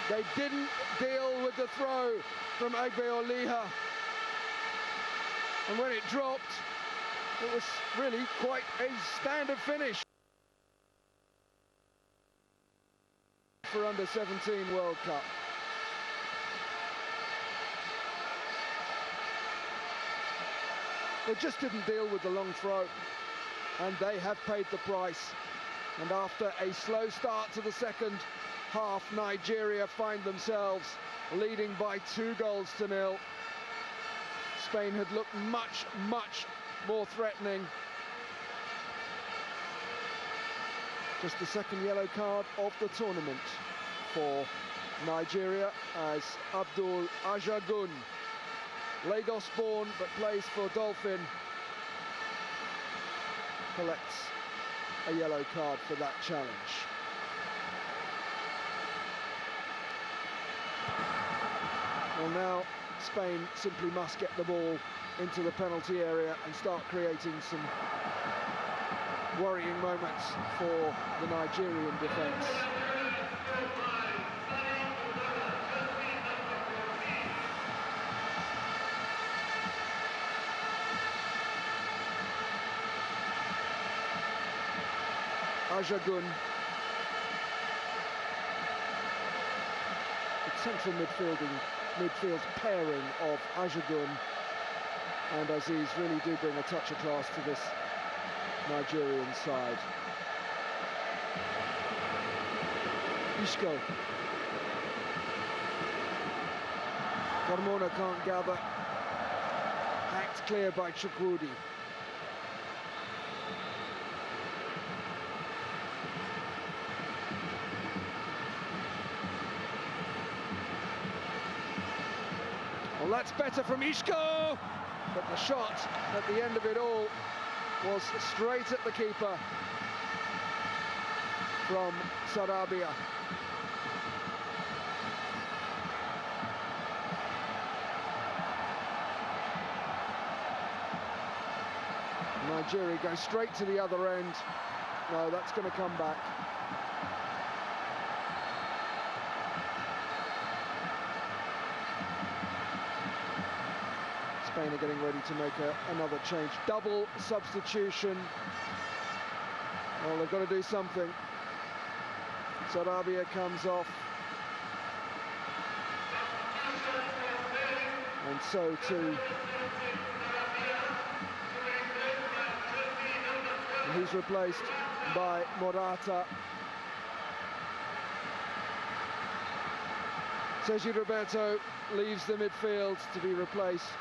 They didn't deal with the throw from Aigbe Olia, and when it dropped, it was really quite a standard finish for Under-17 World Cup. They just didn't deal with the long throw, and they have paid the price. And after a slow start to the second half, Nigeria find themselves leading by 2-0. Spain had looked much, much more threatening. Just the second yellow card of the tournament for Nigeria, as Abdul Ajagun, Lagos born but plays for Dolphin, collects a yellow card for that challenge. Well, now Spain simply must get the ball into the penalty area and start creating some worrying moments for the Nigerian defence. Ajagun. The central midfield pairing of Ajagun and Aziz really do bring a touch of class to this Nigerian side. Isco. Carmona can't gather. Hacked clear by Chukwudi. Well, that's better from Isco, but the shot at the end of it all was straight at the keeper from Sarabia. Nigeria goes straight to the other end. No, that's going to come back. Spain are getting ready to make another change. Double substitution. Well, they've got to do something. Sarabia comes off. And so too. And he's replaced by Morata. Sergi Roberto leaves the midfield to be replaced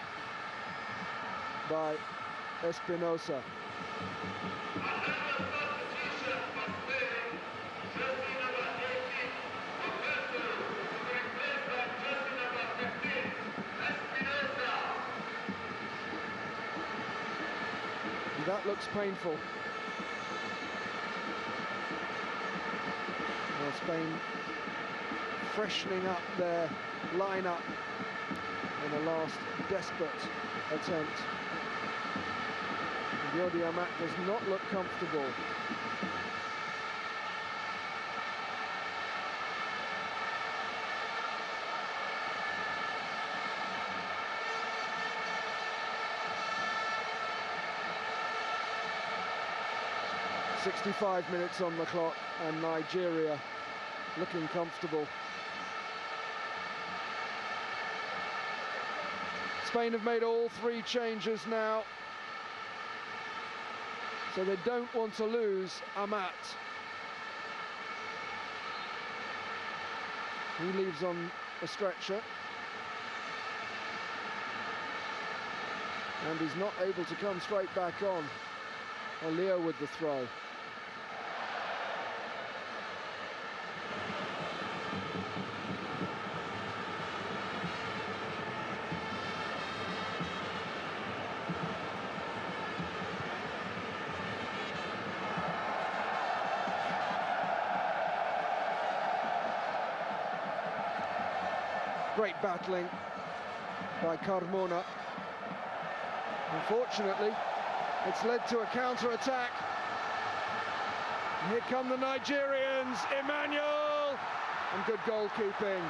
by Espinosa. And that looks painful. Well, Spain freshening up their lineup in a last desperate attempt. Yodi Amat does not look comfortable. "65 minutes on the clock and Nigeria looking comfortable. Spain have made all three changes now, so they don't want to lose Amat. He leaves on a stretcher. And he's not able to come straight back on. Leo with the throw. Great battling by Carmona. Unfortunately, it's led to a counter-attack. Here come the Nigerians, Emmanuel, and good goalkeeping.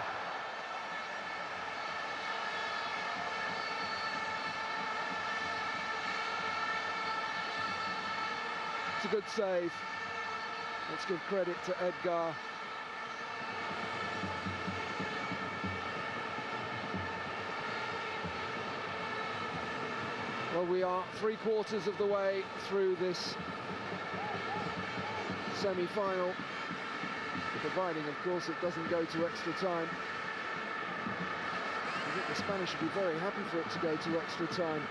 It's a good save. Let's give credit to Edgar. Well, we are 3/4 of the way through this semi-final, providing, of course, it doesn't go to extra time. I think the Spanish would be very happy for it to go to extra time.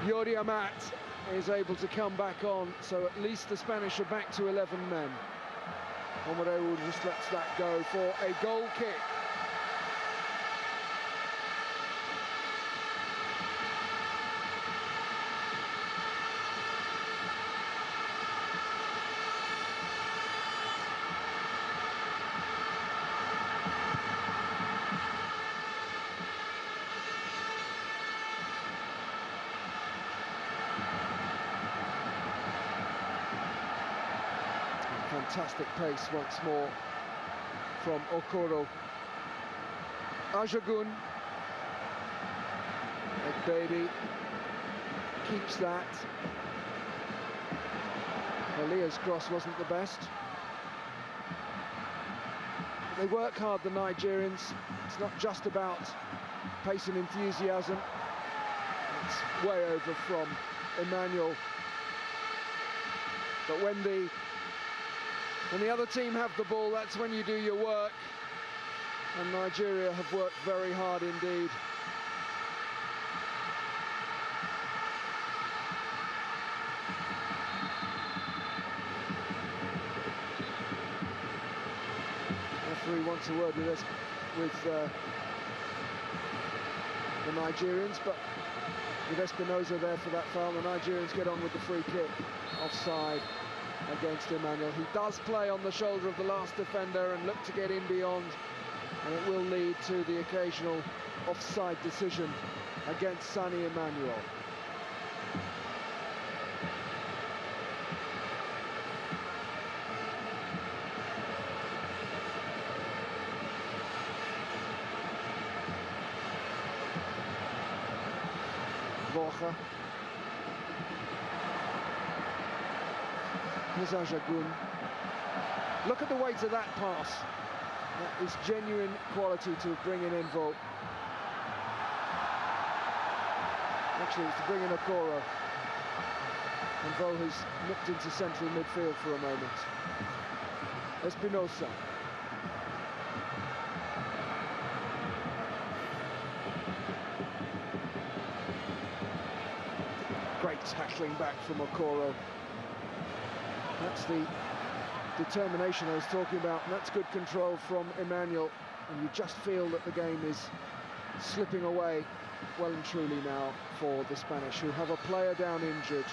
Yodi Amat is able to come back on, so at least the Spanish are back to 11 men. Omorewu just lets that go for a goal kick. Fantastic pace once more from Okoro. Ajagun. Big Baby keeps that. Elia's cross wasn't the best. But they work hard, the Nigerians. It's not just about pace and enthusiasm. It's way over from Emmanuel. But when the other team have the ball, that's when you do your work. And Nigeria have worked very hard indeed. Referee wants a word with us, with the Nigerians, but with Espinosa there for that foul, the Nigerians get on with the free kick. Offside against Emmanuel. He does play on the shoulder of the last defender and look to get in beyond, and it will lead to the occasional offside decision against Sani Emmanuel. Borja. Here's Ajagun. Look at the weight of that pass. That is genuine quality to bring in Envo. Actually, it's to bring in Okoro. Envo has nipped into central midfield for a moment. Espinosa. Great tackling back from Okoro. That's the determination I was talking about, and that's good control from Emmanuel. And you just feel that the game is slipping away well and truly now for the Spanish, who have a player down injured.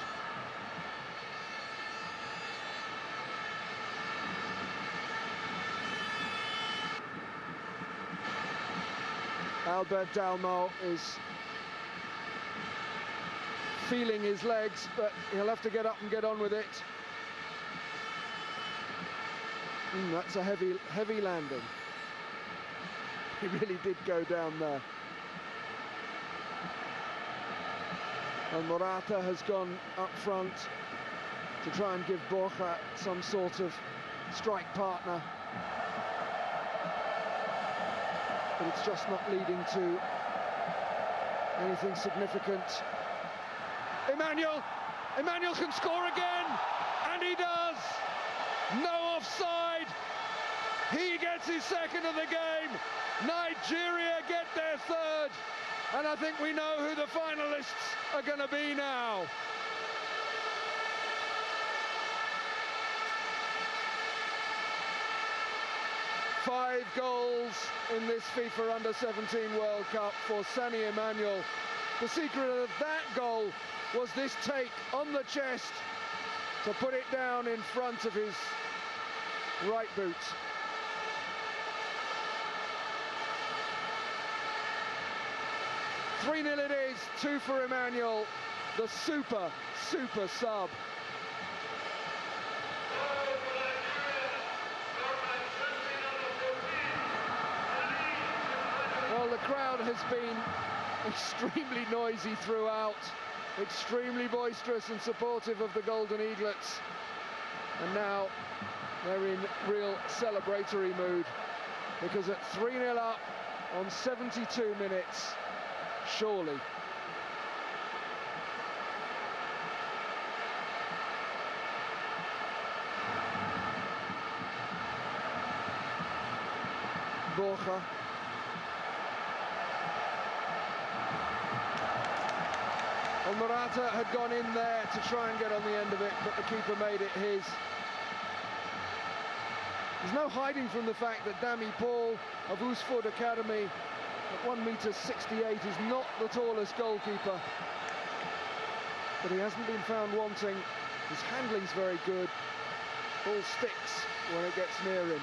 Albert Dalmau is feeling his legs, but he'll have to get up and get on with it. That's a heavy landing. He really did go down there. And Morata has gone up front to try and give Borja some sort of strike partner. But it's just not leading to anything significant. Emmanuel can score again, and he does! No offside! He gets his second of the game! Nigeria get their third! And I think we know who the finalists are going to be now. Five goals in this FIFA Under-17 World Cup for Sani Emmanuel. The secret of that goal was this take on the chest to put it down in front of his right boot. Three 0 it is, 2 for Emmanuel, the super sub. Well, the crowd has been extremely noisy throughout, extremely boisterous and supportive of the Golden Eaglets. And now they're in real celebratory mood, because at 3-0 up on 72 minutes, surely. Borja. Well, Morata had gone in there to try and get on the end of it, but the keeper made it his. There's no hiding from the fact that Dami Paul of Oxford Academy at 1.68 m is not the tallest goalkeeper, but he hasn't been found wanting. His handling's very good. Ball sticks when it gets near him.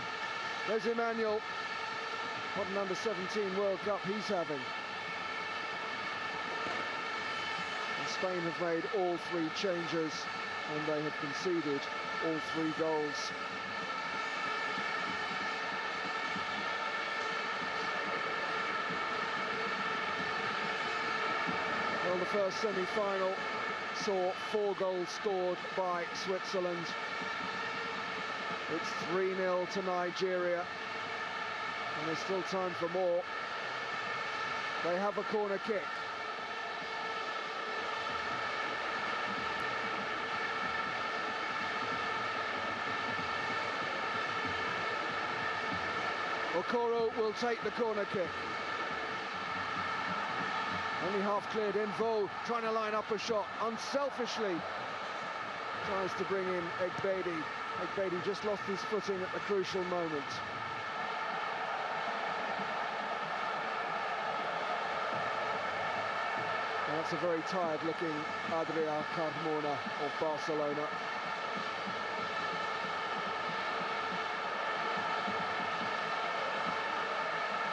There's Emmanuel. What an Under-17 World Cup he's having. And Spain have made all 3 changes, and they have conceded all 3 goals. the first semi-final saw 4 goals scored by Switzerland. It's 3-0 to Nigeria, and there's still time for more. They have a corner kick. Okoro will take the corner kick. Only half cleared. Envo trying to line up a shot. Unselfishly tries to bring in Egbedi. Egbedi just lost his footing at the crucial moment. And that's a very tired-looking Adria Carmona of Barcelona.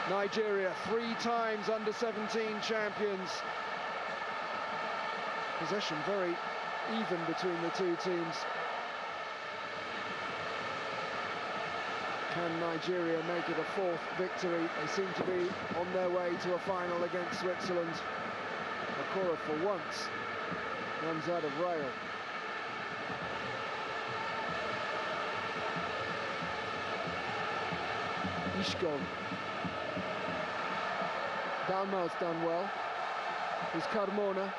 Nigeria, 3 times under-17 champions. Possession very even between the two teams. Can Nigeria make it a 4th victory? They seem to be on their way to a final against Switzerland. Okoro, for once, runs out of rail. Ishko. Dalmau's done well. Here's Carmona.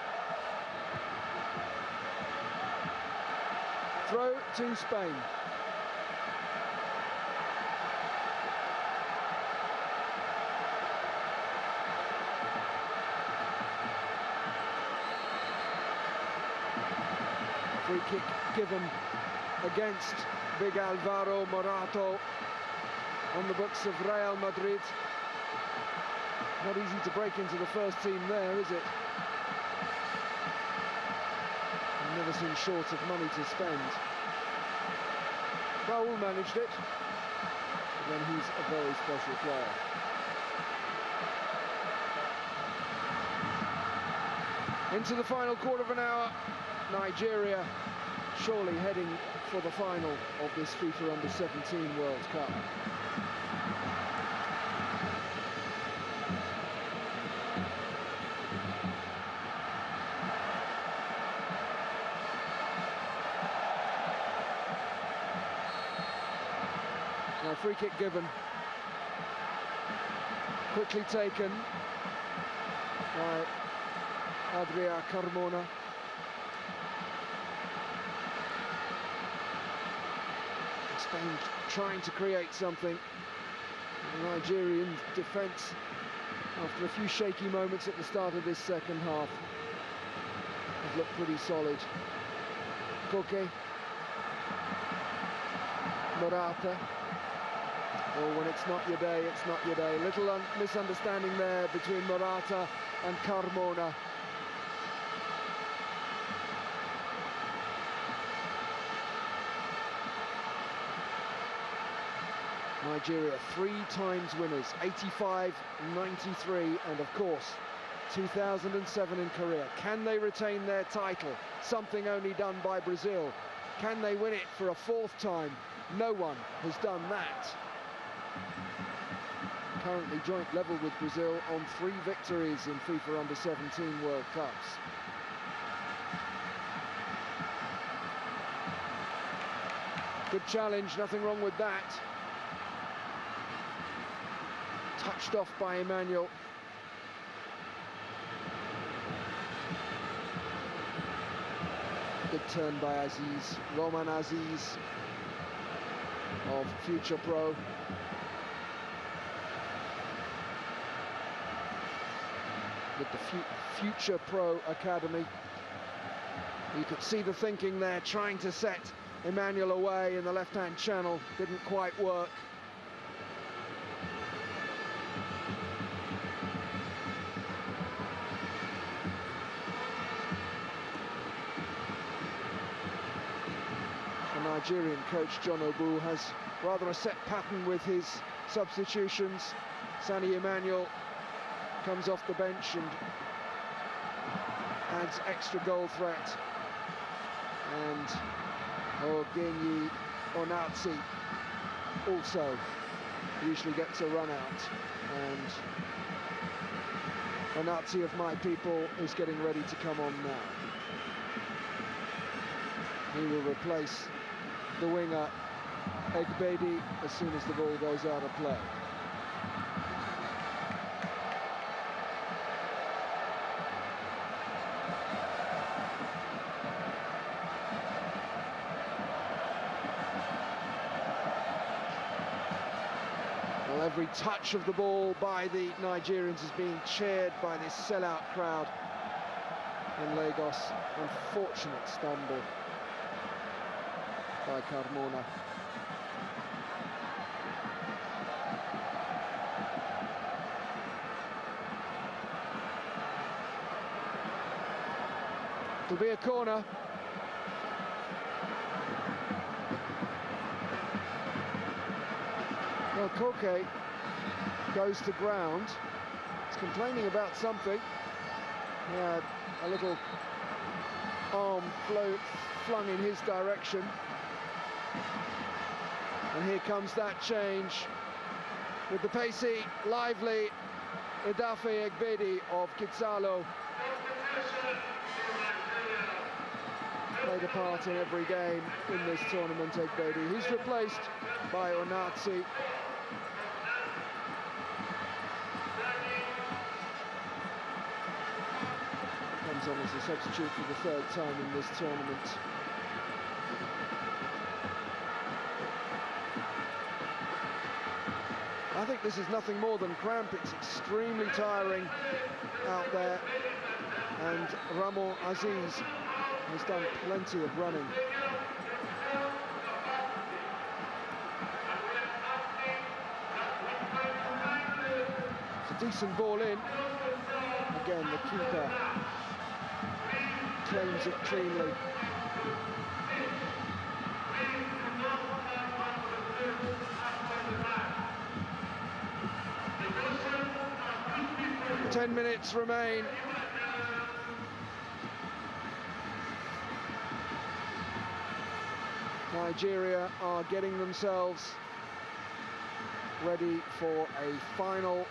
Throw to Spain. Free kick given against big Alvaro Morata on the books of Real Madrid. Not easy to break into the first team there, is it? I've never seen short of money to spend. Raul managed it, but then he's a very special player. Into the final quarter of an hour, Nigeria surely heading for the final of this FIFA Under-17 World Cup. Now, free kick given. Quickly taken by Adria Carmona. Spain trying to create something. The Nigerian defence, after a few shaky moments at the start of this second half, have looked pretty solid. Koke. Morata. Oh, when it's not your day, it's not your day. Little misunderstanding there between Morata and Carmona. Nigeria, 3 times winners, 85, 93, and of course, 2007 in Korea. Can they retain their title? Something only done by Brazil. Can they win it for a 4th time? No one has done that. Currently joint level with Brazil on 3 victories in FIFA Under-17 World Cups. Good challenge, nothing wrong with that. Touched off by Emmanuel. Good turn by Aziz, Roman Aziz of Future Pro. With the Future Pro Academy. You could see the thinking there, trying to set Emmanuel away in the left-hand channel. Didn't quite work. Nigerian coach John Obu has rather a set pattern with his substitutions. Sani Emmanuel comes off the bench and adds extra goal threat. And Ogenyi Onatsi also usually gets a run out. And Nazi of my people is getting ready to come on now. He will replace the winger Egbedi as soon as the ball goes out of play. Well, every touch of the ball by the Nigerians is being cheered by this sellout crowd in Lagos. Unfortunate stumble by Carmona. It'll be a corner. Well, Koke goes to ground. He's complaining about something. He had a little arm flung in his direction. And here comes that change with the pacey, lively Edafe Egbedi of Kitsalo. Played a part in every game in this tournament, Egbedi. He's replaced by Onazi. Comes on as a substitute for the third time in this tournament. I think this is nothing more than cramp. It's extremely tiring out there, and Ramon Aziz has done plenty of running. It's a decent ball in. Again, the keeper claims it cleanly. Ten minutes remain. Nigeria are getting themselves ready for a final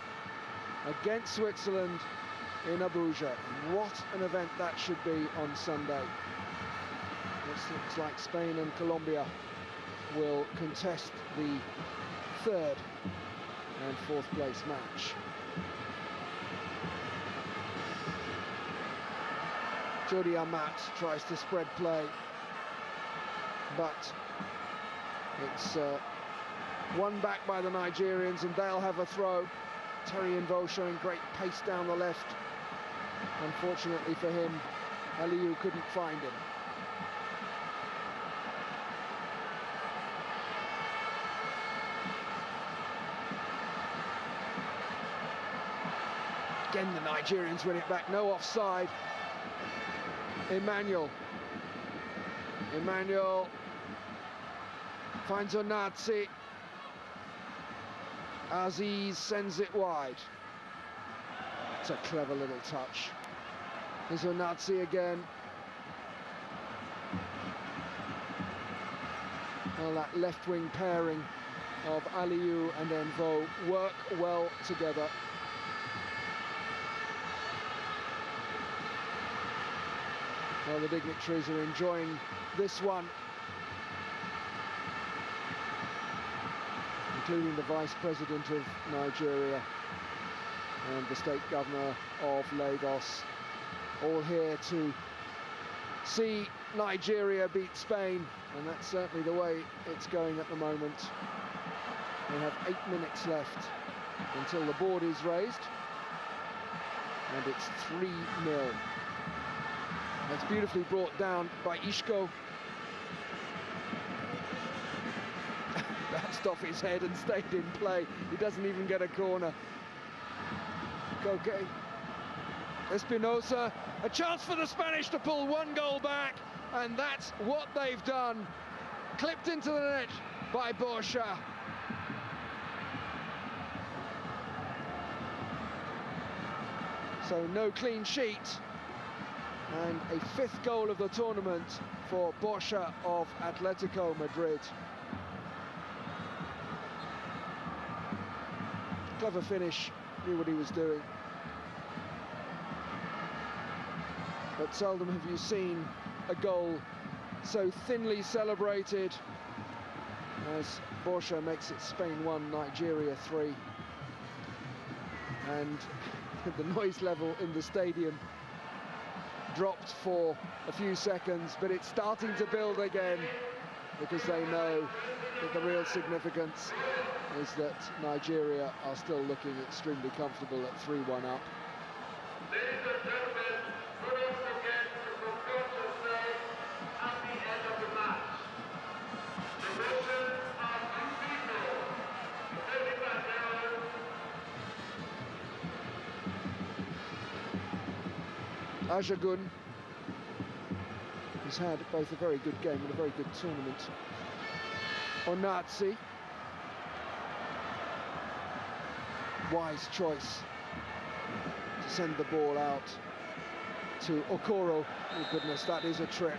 against Switzerland in Abuja. What an event that should be on Sunday. It looks like Spain and Colombia will contest the third and fourth place match. Jody Amat tries to spread play, but it's won back by the Nigerians, and they'll have a throw. Terry Invo showing great pace down the left. Unfortunately for him, Aliyu couldn't find him. Again, the Nigerians win it back, no offside. Emmanuel finds Onazi. Aziz sends it wide. It's a clever little touch. There's Onazi again. Well, that left-wing pairing of Aliyu and Envo work well together. Well, the dignitaries are enjoying this one, including the Vice President of Nigeria and the State Governor of Lagos, all here to see Nigeria beat Spain, and that's certainly the way it's going at the moment. We have 8 minutes left until the board is raised, and it's 3-0. That's beautifully brought down by Ishko. Bounced off his head and stayed in play. He doesn't even get a corner. Okay. Espinosa, a chance for the Spanish to pull one goal back, and that's what they've done. Clipped into the net by Borja. So no clean sheet, and a 5th goal of the tournament for Borja of Atletico Madrid. Clever finish, knew what he was doing. but seldom have you seen a goal so thinly celebrated as Borja makes it Spain 1, Nigeria 3. And the noise level in the stadium dropped for a few seconds, but it's starting to build again, because they know that the real significance is that Nigeria are still looking extremely comfortable at 3-1 up. Ladies and gentlemen, do not forget to comport yourself at the end of the match. The motion of two people, David Banderas. Ajagun, who's had both a very good game and a very good tournament. Onazi, wise choice to send the ball out to Okoro. Oh goodness, that is a trip.